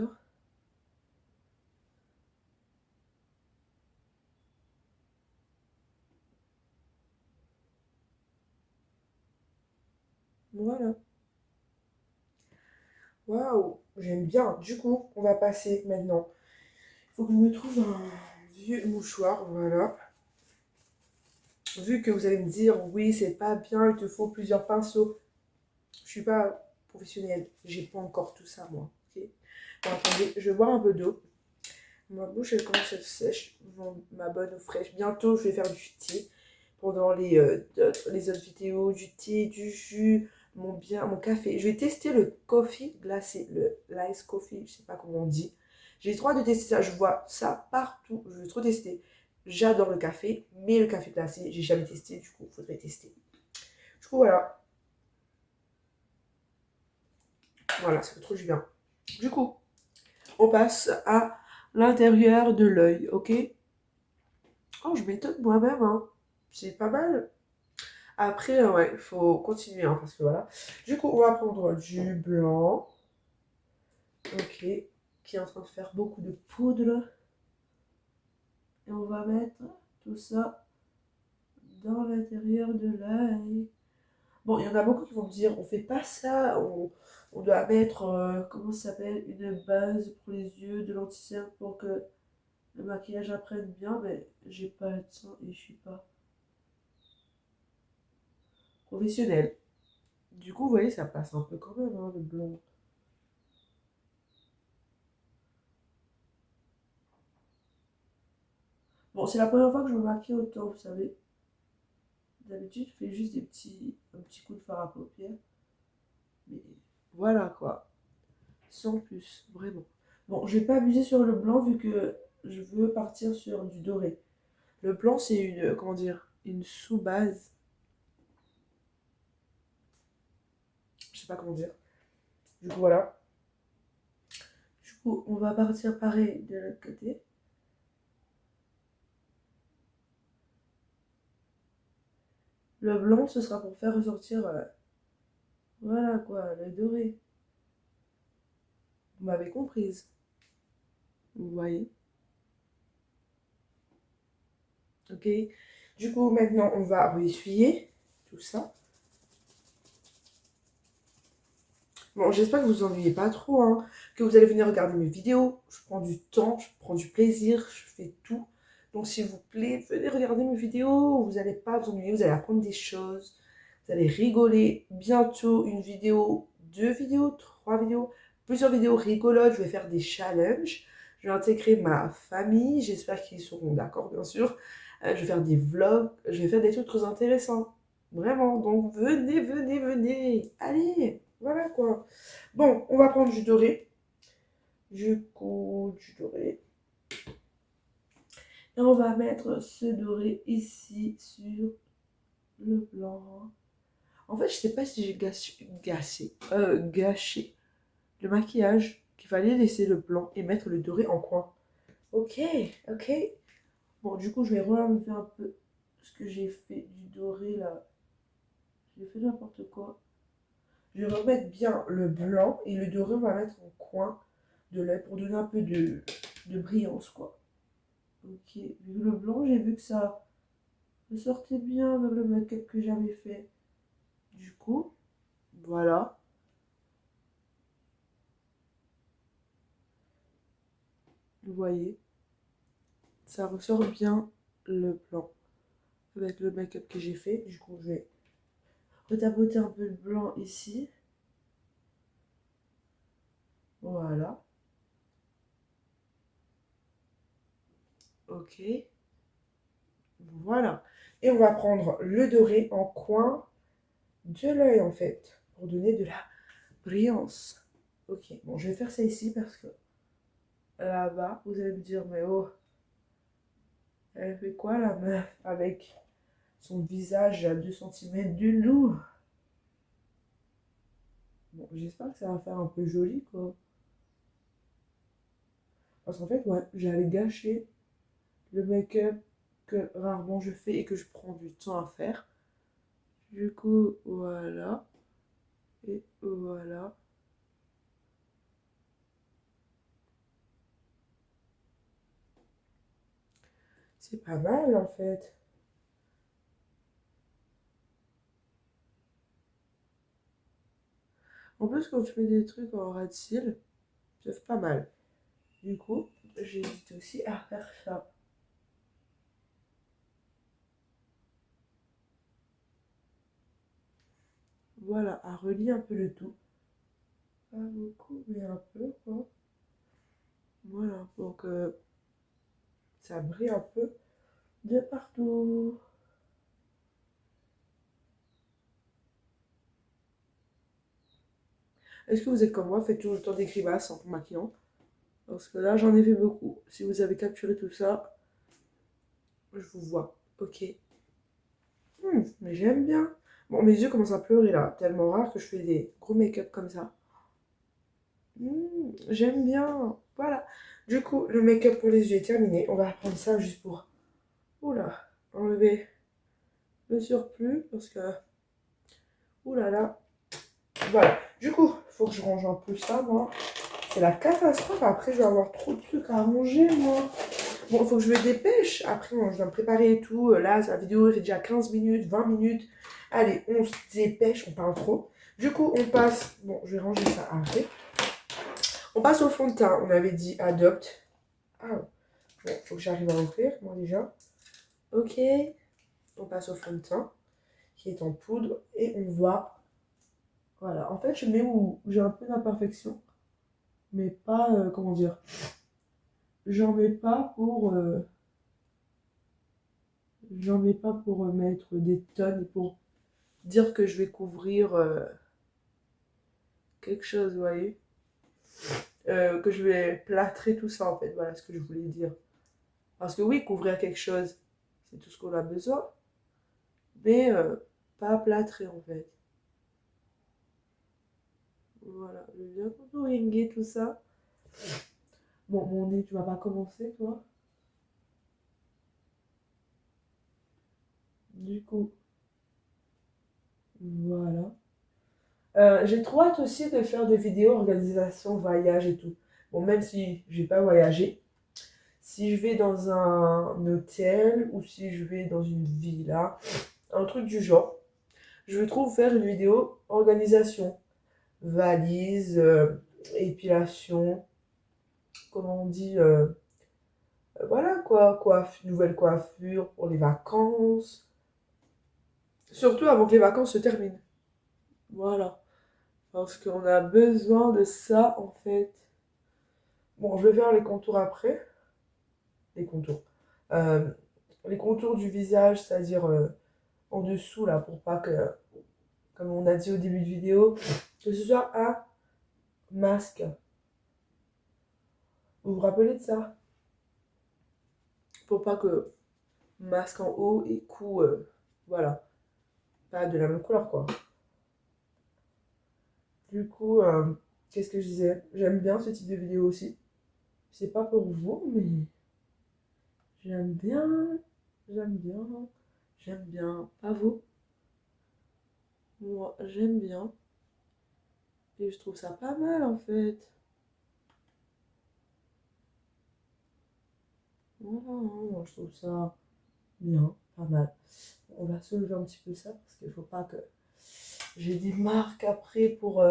Speaker 1: Voilà. Waouh, j'aime bien. Du coup, on va passer maintenant. Il faut que je me trouve un vieux mouchoir, voilà. Vu que vous allez me dire, oui, c'est pas bien, il te faut plusieurs pinceaux. Je suis pas professionnelle, j'ai pas encore tout ça, moi. Ok. Bon, attendez, je vais boire un peu d'eau. Ma bouche, elle commence à se sèche. Bon, ma bonne eau fraîche. Bientôt, je vais faire du thé. Pendant les autres vidéos, du thé, du jus, mon café. Je vais tester le coffee glacé, le l'ice coffee, je sais pas comment on dit. J'ai trop hâte de tester ça. Je vois ça partout. Je veux trop tester. J'adore le café, mais le café glacé, j'ai jamais testé. Du coup, il faudrait tester. Du coup, voilà. Voilà, ça fait trop du bien. Du coup, on passe à l'intérieur de l'œil, ok? Oh, je m'étonne moi-même, hein. C'est pas mal. Après, ouais, il faut continuer, hein, parce que voilà. Du coup, on va prendre du blanc, ok, qui est en train de faire beaucoup de poudre. Et on va mettre tout ça dans l'intérieur de l'œil. Bon, il y en a beaucoup qui vont me dire, on fait pas ça, on doit mettre, comment ça s'appelle, une base pour les yeux, de l'anti-cerne pour que le maquillage apprenne bien, mais j'ai pas le temps et je suis pas professionnelle. Du coup, vous voyez, ça passe un peu quand même, hein, le blanc. Bon, c'est la première fois que je me maquille autant, vous savez. D'habitude, je fais juste un petit coup de fard à paupières. Mais voilà quoi. Sans plus, vraiment. Bon, je vais pas abuser sur le blanc vu que je veux partir sur du doré. Le blanc, c'est une, comment dire, une sous-base. pas comment dire. Du coup, voilà. Du coup, on va partir pareil de l'autre côté. Le blanc, ce sera pour faire ressortir, voilà quoi, le doré. Vous m'avez comprise. Vous voyez. Ok. Du coup, maintenant, on va essuyer tout ça. Bon, j'espère que vous vous ennuyez pas trop, hein, que vous allez venir regarder mes vidéos. Je prends du temps, je prends du plaisir, je fais tout. Donc, s'il vous plaît, venez regarder mes vidéos. Vous n'allez pas vous ennuyer, vous allez apprendre des choses. Vous allez rigoler. Bientôt, une vidéo, 2 vidéos, 3 vidéos, plusieurs vidéos rigolotes. Je vais faire des challenges. Je vais intégrer ma famille. J'espère qu'ils seront d'accord, bien sûr. Je vais faire des vlogs. Je vais faire des trucs très intéressants. Vraiment. Donc, venez, venez, venez. Allez, voilà quoi. Bon, on va prendre du doré. Du coup, du doré. Et on va mettre ce doré ici sur le blanc. En fait, je sais pas si j'ai gâché le maquillage, qu'il fallait laisser le blanc et mettre le doré en coin. Ok, ok. Bon, du coup, je vais re-enlever un peu ce que j'ai fait du doré là. J'ai fait n'importe quoi. Je vais remettre bien le blanc et le doré, on va mettre en coin de l'œil pour donner un peu de brillance, quoi. Ok, vu le blanc, j'ai vu que ça sortait bien avec le make-up que j'avais fait. Du coup, voilà. Vous voyez, ça ressort bien le blanc avec le make-up que j'ai fait. Du coup, je vais retapoter un peu le blanc ici. Voilà. Ok. Voilà. Et on va prendre le doré en coin de l'œil, en fait, pour donner de la brillance. Ok, bon, je vais faire ça ici parce que là-bas, vous allez me dire, mais oh, elle fait quoi la meuf avec son visage à 2 cm de nous? Bon, j'espère que ça va faire un peu joli, quoi. Parce qu'en fait, ouais, j'avais gâché le make-up que rarement je fais et que je prends du temps à faire. Du coup, voilà. Et voilà. C'est pas mal, en fait. En plus, quand tu mets des trucs en ras de cils, ça fait pas mal. Du coup, j'hésite aussi à faire ça. Voilà, à relier un peu le tout. Pas beaucoup, mais un peu, quoi. Voilà, donc ça brille un peu de partout. Est-ce que vous êtes comme moi, faites toujours le temps des grimaces en vous maquillant? Parce que là, j'en ai fait beaucoup. Si vous avez capturé tout ça, je vous vois. Ok. Mais j'aime bien. Bon, mes yeux commencent à pleurer là. Tellement rare que je fais des gros make-up comme ça. J'aime bien. Voilà. Du coup, le make-up pour les yeux est terminé. On va prendre ça juste pour... Oula, enlever le surplus parce que... Oulala. Voilà. Du coup, il faut que je range un peu ça, moi. C'est la catastrophe. Après, je vais avoir trop de trucs à ranger, moi. Bon, il faut que je me dépêche. Après, moi, je dois me préparer et tout. Là, la vidéo elle fait déjà 15 minutes, 20 minutes. Allez, on se dépêche, on parle trop. Du coup, on passe... Bon, je vais ranger ça après. On passe au fond de teint. On avait dit Adopt. Ah, bon, il faut que j'arrive à ouvrir, moi, déjà. Ok. On passe au fond de teint, qui est en poudre. Et on voit... Voilà. En fait, je mets où j'ai un peu d'imperfection. Mais pas... comment dire? J'en mets pas pour... J'en mets pas pour mettre des tonnes, pour dire que je vais couvrir quelque chose, vous voyez. Que je vais plâtrer tout ça, en fait. Voilà ce que je voulais dire. Parce que oui, couvrir quelque chose, c'est tout ce qu'on a besoin. Mais pas plâtrer, en fait. Voilà, je vais bien contouringuer tout ça. Bon, mon nez, tu vas pas commencer, toi? Du coup, voilà. J'ai trop hâte aussi de faire des vidéos organisation, voyage et tout. Bon, même si je vais pas voyager, si je vais dans un hôtel ou si je vais dans une villa, un truc du genre, je vais trop faire une vidéo organisation, valise, épilation, comment on dit, voilà quoi, nouvelle coiffure pour les vacances. Surtout avant que les vacances se terminent. Voilà. Parce qu'on a besoin de ça en fait. Bon, je vais faire les contours après. Les contours. Euh, les contours du visage, c'est-à-dire en dessous là, pour pas que, comme on a dit au début de vidéo, que ce soit un masque. Vous vous rappelez de ça? Pour pas que masque en haut et cou, voilà, pas de la même couleur quoi. Du coup, qu'est-ce que je disais? J'aime bien ce type de vidéo aussi. C'est pas pour vous, mais j'aime bien, j'aime bien, j'aime bien. Pas vous? Moi, j'aime bien. Et je trouve ça pas mal en fait. Voilà, moi je trouve ça bien, pas mal. On va soulever un petit peu ça parce qu'il faut pas que j'ai des marques après pour.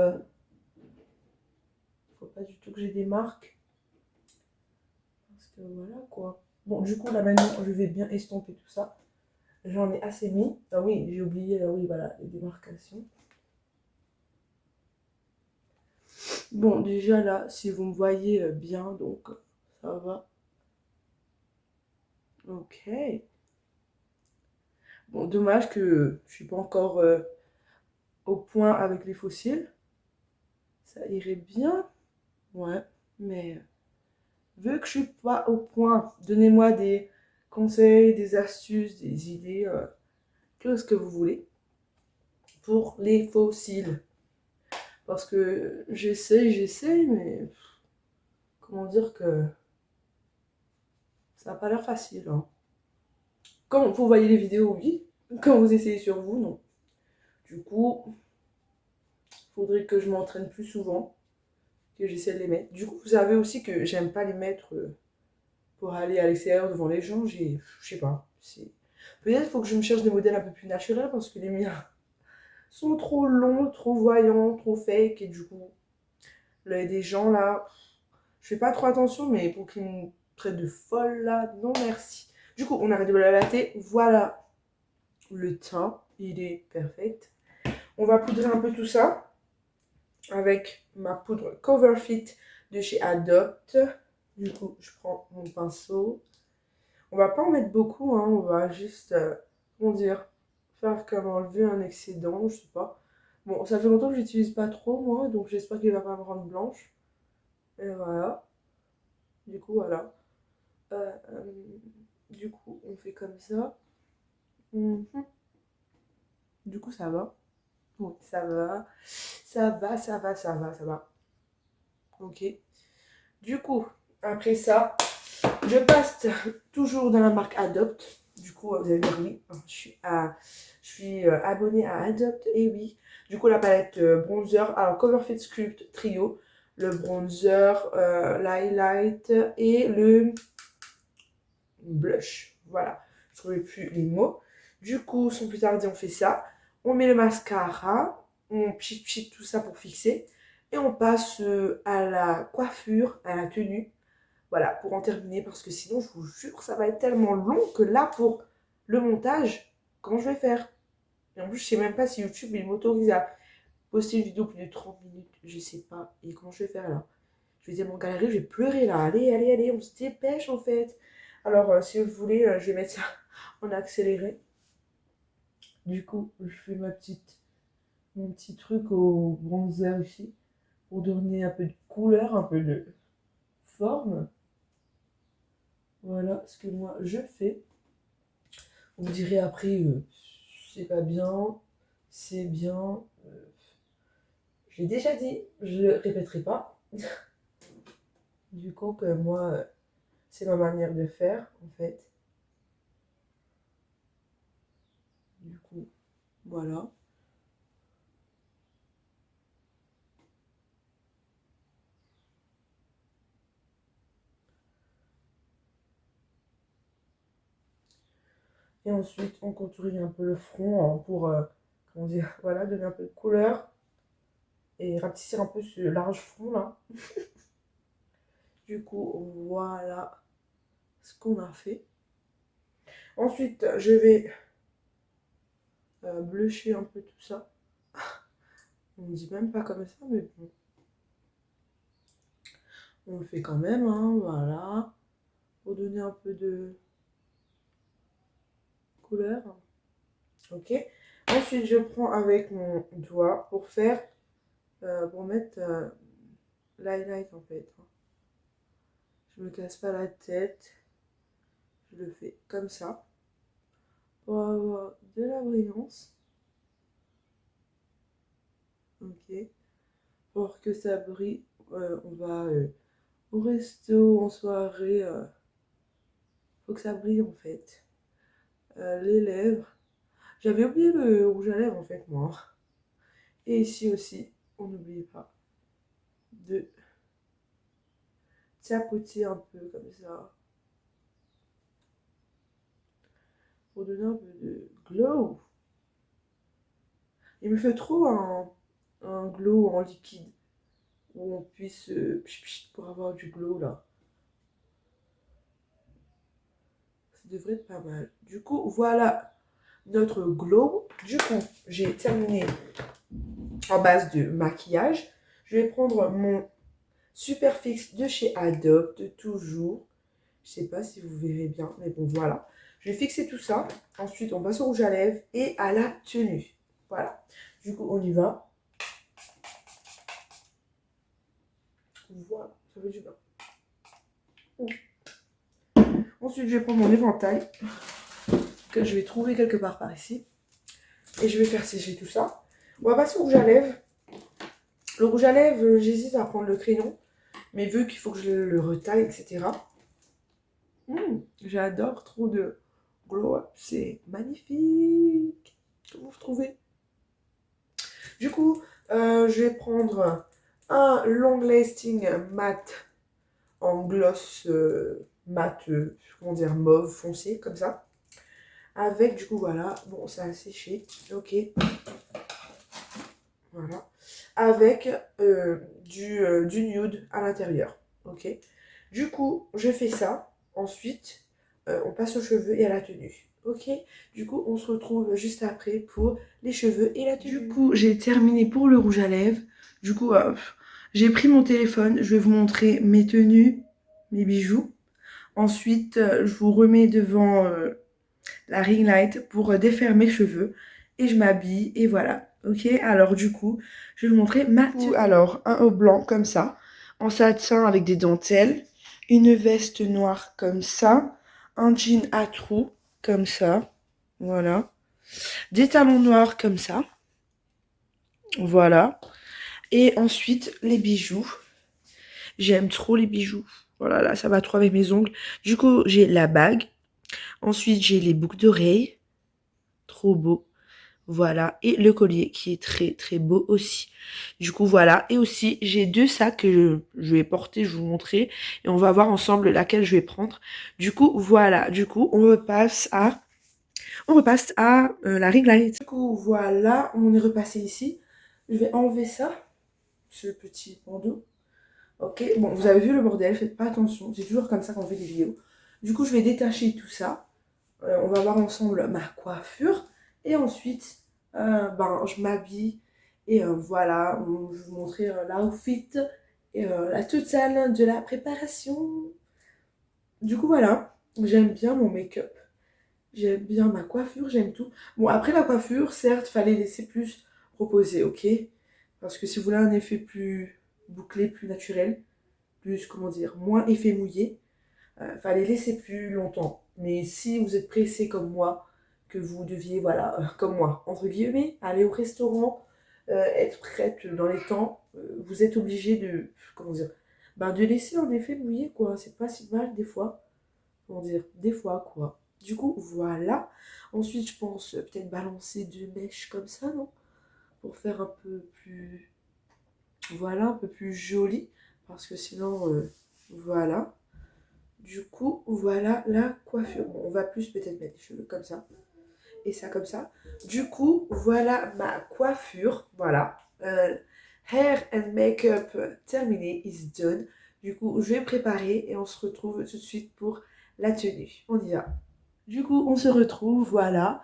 Speaker 1: Faut pas du tout que j'ai des marques. Parce que voilà quoi. Bon, du coup là maintenant je vais bien estomper tout ça. J'en ai assez mis. Ah oui, j'ai oublié, oui, voilà, les démarcations. Bon, déjà là, si vous me voyez bien, donc ça va. Ok. Bon, dommage que je suis pas encore au point avec les fossiles. Ça irait bien, ouais. Mais vu que je suis pas au point, donnez-moi des conseils, des astuces, des idées, tout ce que vous voulez pour les fossiles. Parce que j'essaye, mais comment dire que ça n'a pas l'air facile, hein. Quand vous voyez les vidéos, oui. Quand vous essayez sur vous, non. Du coup, il faudrait que je m'entraîne plus souvent, que j'essaie de les mettre. Du coup, vous savez aussi que j'aime pas les mettre pour aller à l'extérieur devant les gens. Je sais pas. Peut-être qu'il faut que je me cherche des modèles un peu plus naturels parce que les miens sont trop longs, trop voyants, trop fake. Et du coup, l'œil des gens là, je fais pas trop attention, mais pour qu'ils me traitent de folle là, non merci. Du coup, on arrête de blablater. Voilà le teint, il est perfect. On va poudrer un peu tout ça avec ma poudre Coverfit de chez Adopt. Du coup, je prends mon pinceau. On va pas en mettre beaucoup, hein, on va juste, comment dire, faire comme enlever un excédent, je sais pas. Bon, ça fait longtemps que j'utilise pas trop, moi, donc j'espère qu'il va pas me rendre blanche. Et voilà. Du coup, voilà. Euh, euh, du coup, on fait comme ça. Mhm. Du coup, ça va. Oui, ça va. Ça va, ça va, ça va, ça va. Ok. Du coup, après ça, je passe toujours dans la marque Adopt. Du coup, vous allez dire oui, je suis abonnée à Adopt, et oui. Du coup, la palette bronzer, alors Coverfit Sculpt Trio, le bronzer, l'highlight et le blush. Voilà, je ne trouvais plus les mots. Du coup, sans plus tarder, on fait ça. On met le mascara, on pchit tout ça pour fixer. Et on passe à la coiffure, à la tenue. Voilà, pour en terminer, parce que sinon, je vous jure, ça va être tellement long que là, pour le montage, comment je vais faire? Et en plus, je sais même pas si YouTube il m'autorise à poster une vidéo plus de 30 minutes. Je sais pas. Et comment je vais faire là? Je vais dire mon galérer, je vais pleurer là. Allez, allez, allez, on se dépêche en fait. Alors, si vous voulez, je vais mettre ça en accéléré. Du coup, je fais mon petit truc au bronzer ici pour donner un peu de couleur, un peu de forme. Voilà ce que moi je fais. Vous me direz après, c'est pas bien, c'est bien. J'ai déjà dit, je ne le répéterai pas. Du coup, que moi, c'est ma manière de faire, en fait. Du coup, voilà. Et ensuite, on contourise un peu le front hein, pour, comment dire, voilà, donner un peu de couleur et rapetisser un peu ce large front là. Du coup, voilà ce qu'on a fait. Ensuite, je vais blusher un peu tout ça. On ne dit même pas comme ça, mais bon. On le fait quand même, hein, voilà. Pour donner un peu de couleur. Ok. Ensuite, je prends avec mon doigt pour faire, pour mettre l'highlight en fait. Je me casse pas la tête. Je le fais comme ça. Pour avoir de la brillance. Ok. Pour que ça brille, on va au resto, en soirée. Faut que ça brille en fait. Les lèvres. J'avais oublié le rouge à lèvres en fait, moi. Et ici aussi, on n'oublie pas de tapoter un peu comme ça. Pour donner un peu de glow. Il me fait trop un glow en liquide. Où on puisse, pour avoir du glow là. Ça devrait être pas mal. Du coup, voilà notre glow. Du coup, j'ai terminé en base de maquillage. Je vais prendre mon Superfix de chez Adobe, de toujours. Je sais pas si vous verrez bien, mais bon, voilà. Je vais fixer tout ça. Ensuite, on passe au rouge à lèvres et à la tenue. Voilà. Du coup, on y va. Voilà, ça fait du bien. Ensuite, je vais prendre mon éventail que je vais trouver quelque part par ici. Et je vais faire sécher tout ça. On va passer au rouge à lèvres. Le rouge à lèvres, j'hésite à prendre le crayon. Mais vu qu'il faut que je le retaille, etc. J'adore trop de glow up. C'est magnifique. Comment vous trouvez? Du coup, je vais prendre un long lasting mat en gloss mat, comment dire, mauve foncé, comme ça. Avec, du coup, voilà, bon, ça a séché, ok. Voilà. Avec du nude à l'intérieur, ok. Du coup, je fais ça. Ensuite, on passe aux cheveux et à la tenue. Ok, du coup, on se retrouve juste après pour les cheveux et la tenue. Du coup, j'ai terminé pour le rouge à lèvres. Du coup, j'ai pris mon téléphone. Je vais vous montrer mes tenues, mes bijoux. Ensuite, je vous remets devant la ring light pour défaire mes cheveux. Et je m'habille et voilà. Ok, alors du coup, je vais vous montrer ma tenue. Alors, un haut blanc comme ça, en satin avec des dentelles. Une veste noire comme ça. Un jean à trous comme ça. Voilà. Des talons noirs comme ça. Voilà. Et ensuite, les bijoux. J'aime trop les bijoux. Voilà, là, ça va trop avec mes ongles. Du coup, j'ai la bague. Ensuite, j'ai les boucles d'oreilles. Trop beau. Voilà. Et le collier qui est très, très beau aussi. Du coup, voilà. Et aussi, j'ai deux sacs que je vais porter, je vais vous montrer. Et on va voir ensemble laquelle je vais prendre. Du coup, voilà. Du coup, on repasse à la ring light. Du coup, voilà. On est repassé ici. Je vais enlever ça. Ce petit bandeau. Ok, bon, vous avez vu le bordel, faites pas attention, c'est toujours comme ça quand on fait des vidéos. Du coup, je vais détacher tout ça. On va voir ensemble ma coiffure. Et ensuite, je m'habille. Et voilà, je vais vous montrer l'outfit et la totale de la préparation. Du coup, voilà, j'aime bien mon make-up. J'aime bien ma coiffure, j'aime tout. Bon, après la coiffure, certes, fallait laisser plus reposer, ok? Parce que si vous voulez un effet plus bouclé, plus naturel, plus, comment dire, moins effet mouillé, fallait laisser plus longtemps. Mais si vous êtes pressé comme moi, que vous deviez, voilà, comme moi, entre guillemets, aller au restaurant, être prête dans les temps. Vous êtes obligé de, comment dire, ben de laisser en effet mouiller quoi. C'est pas si mal des fois. Comment dire, des fois quoi. Du coup, voilà. Ensuite, je pense peut-être balancer deux mèches comme ça, non? Pour faire un peu plus, voilà, un peu plus joli. Parce que sinon, voilà. Du coup, voilà la coiffure. Bon, on va plus peut-être mettre les cheveux comme ça. Et ça comme ça. Du coup, voilà ma coiffure. Voilà. Hair and makeup terminé, is done. Du coup, je vais préparer et on se retrouve tout de suite pour la tenue. On y va. Du coup, on se retrouve, voilà.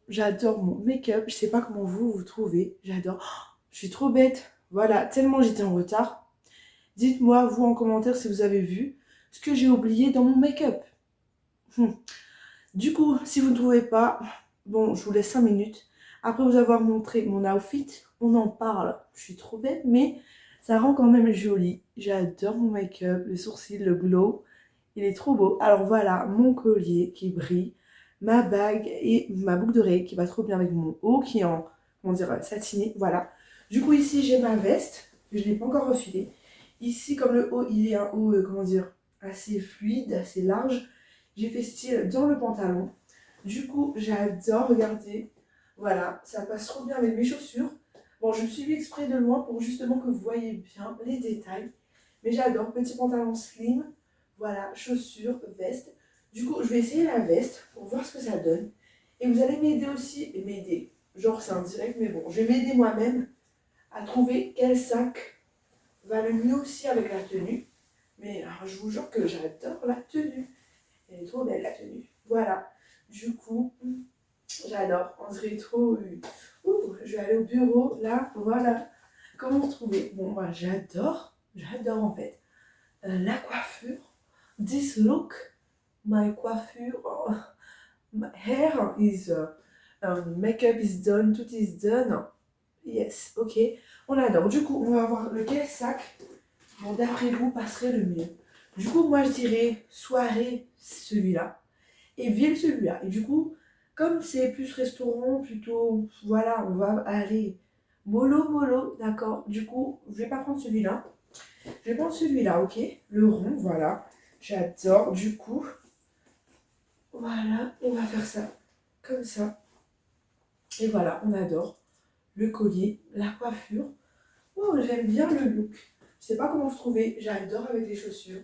Speaker 1: J'adore mon make-up. Je sais pas comment vous vous trouvez. J'adore. Oh, je suis trop bête. Voilà, tellement j'étais en retard. Dites-moi, vous, en commentaire, si vous avez vu ce que j'ai oublié dans mon make-up. Du coup, si vous ne trouvez pas, bon, je vous laisse 5 minutes. Après vous avoir montré mon outfit, on en parle. Je suis trop bête, mais ça rend quand même joli. J'adore mon make-up, le sourcil, le glow. Il est trop beau. Alors voilà, mon collier qui brille, ma bague et ma boucle d'oreille qui va trop bien avec mon haut qui est en, comment dire, satiné. Voilà. Du coup, ici, j'ai ma veste. Je ne l'ai pas encore refilée. Ici, comme le haut, il est un haut, comment dire, assez fluide, assez large. J'ai fait style dans le pantalon. Du coup, j'adore regarder. Voilà, ça passe trop bien avec mes chaussures. Bon, je me suis mis exprès de loin pour justement que vous voyez bien les détails. Mais j'adore, petit pantalon slim. Voilà, chaussures, veste. Du coup, je vais essayer la veste pour voir ce que ça donne. Et vous allez m'aider aussi, et m'aider. Genre, c'est indirect, mais bon, je vais m'aider moi-même à trouver quel sac va le mieux aussi avec la tenue. Mais alors, je vous jure que j'adore la tenue. Elle est trop belle la tenue. Voilà. Du coup, j'adore. On dirait trop. Je vais aller au bureau. Là, voilà. Comment trouver? Bon, moi, j'adore. J'adore en fait. La coiffure. This look. My coiffure. Oh, my hair is. Makeup is done. Tout is done. Yes, ok. On adore. Du coup, on va voir lequel sac, bon, d'après vous, passerait le mieux. Du coup, moi, je dirais soirée, celui-là. Et ville, celui-là. Et du coup, comme c'est plus restaurant, plutôt, voilà, on va aller mollo, mollo, d'accord. Du coup, je vais pas prendre celui-là. Je vais prendre celui-là, ok. Le rond, voilà. J'adore. Du coup, voilà, on va faire ça. Comme ça. Et voilà, on adore. Le collier, la coiffure. Oh, j'aime bien le look. Je sais pas comment vous trouvez. J'adore avec les chaussures.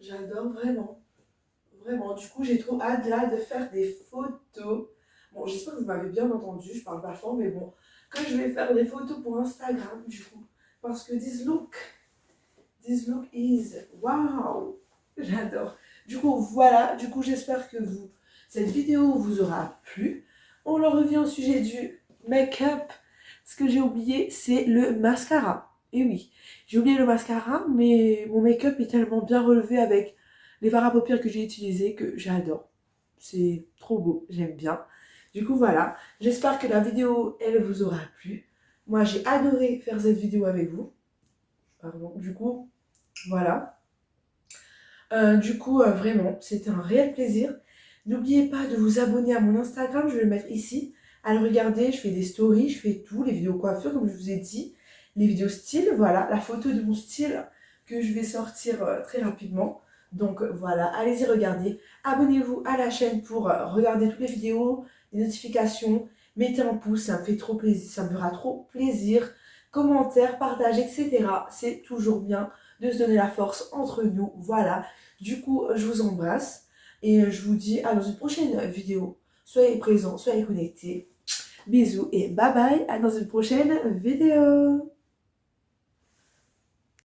Speaker 1: J'adore vraiment. Vraiment. Du coup, j'ai trop hâte là de faire des photos. Bon, j'espère que vous m'avez bien entendu. Je parle pas fort, mais bon. Que je vais faire des photos pour Instagram, du coup. Parce que this look is wow. J'adore. Du coup, voilà. Du coup, j'espère que cette vidéo vous aura plu. On en revient au sujet du make-up. Ce que j'ai oublié, c'est le mascara. Et oui, j'ai oublié le mascara, mais mon make-up est tellement bien relevé avec les fards à paupières que j'ai utilisés que j'adore. C'est trop beau, j'aime bien. Du coup, voilà. J'espère que la vidéo, elle vous aura plu. Moi, j'ai adoré faire cette vidéo avec vous. Pardon. Du coup, voilà. Vraiment, c'était un réel plaisir. N'oubliez pas de vous abonner à mon Instagram, je vais le mettre ici. À le regarder, je fais des stories, je fais tout, les vidéos coiffure, comme je vous ai dit, les vidéos style, voilà, la photo de mon style que je vais sortir très rapidement. Donc voilà, allez-y regarder. Abonnez-vous à la chaîne pour regarder toutes les vidéos, les notifications. Mettez un pouce, ça me fait trop plaisir, ça me fera trop plaisir. Commentaires, partage, etc. C'est toujours bien de se donner la force entre nous. Voilà. Du coup, je vous embrasse et je vous dis à dans une prochaine vidéo. Soyez présents, soyez connectés. Bisous et bye bye. À dans une prochaine vidéo.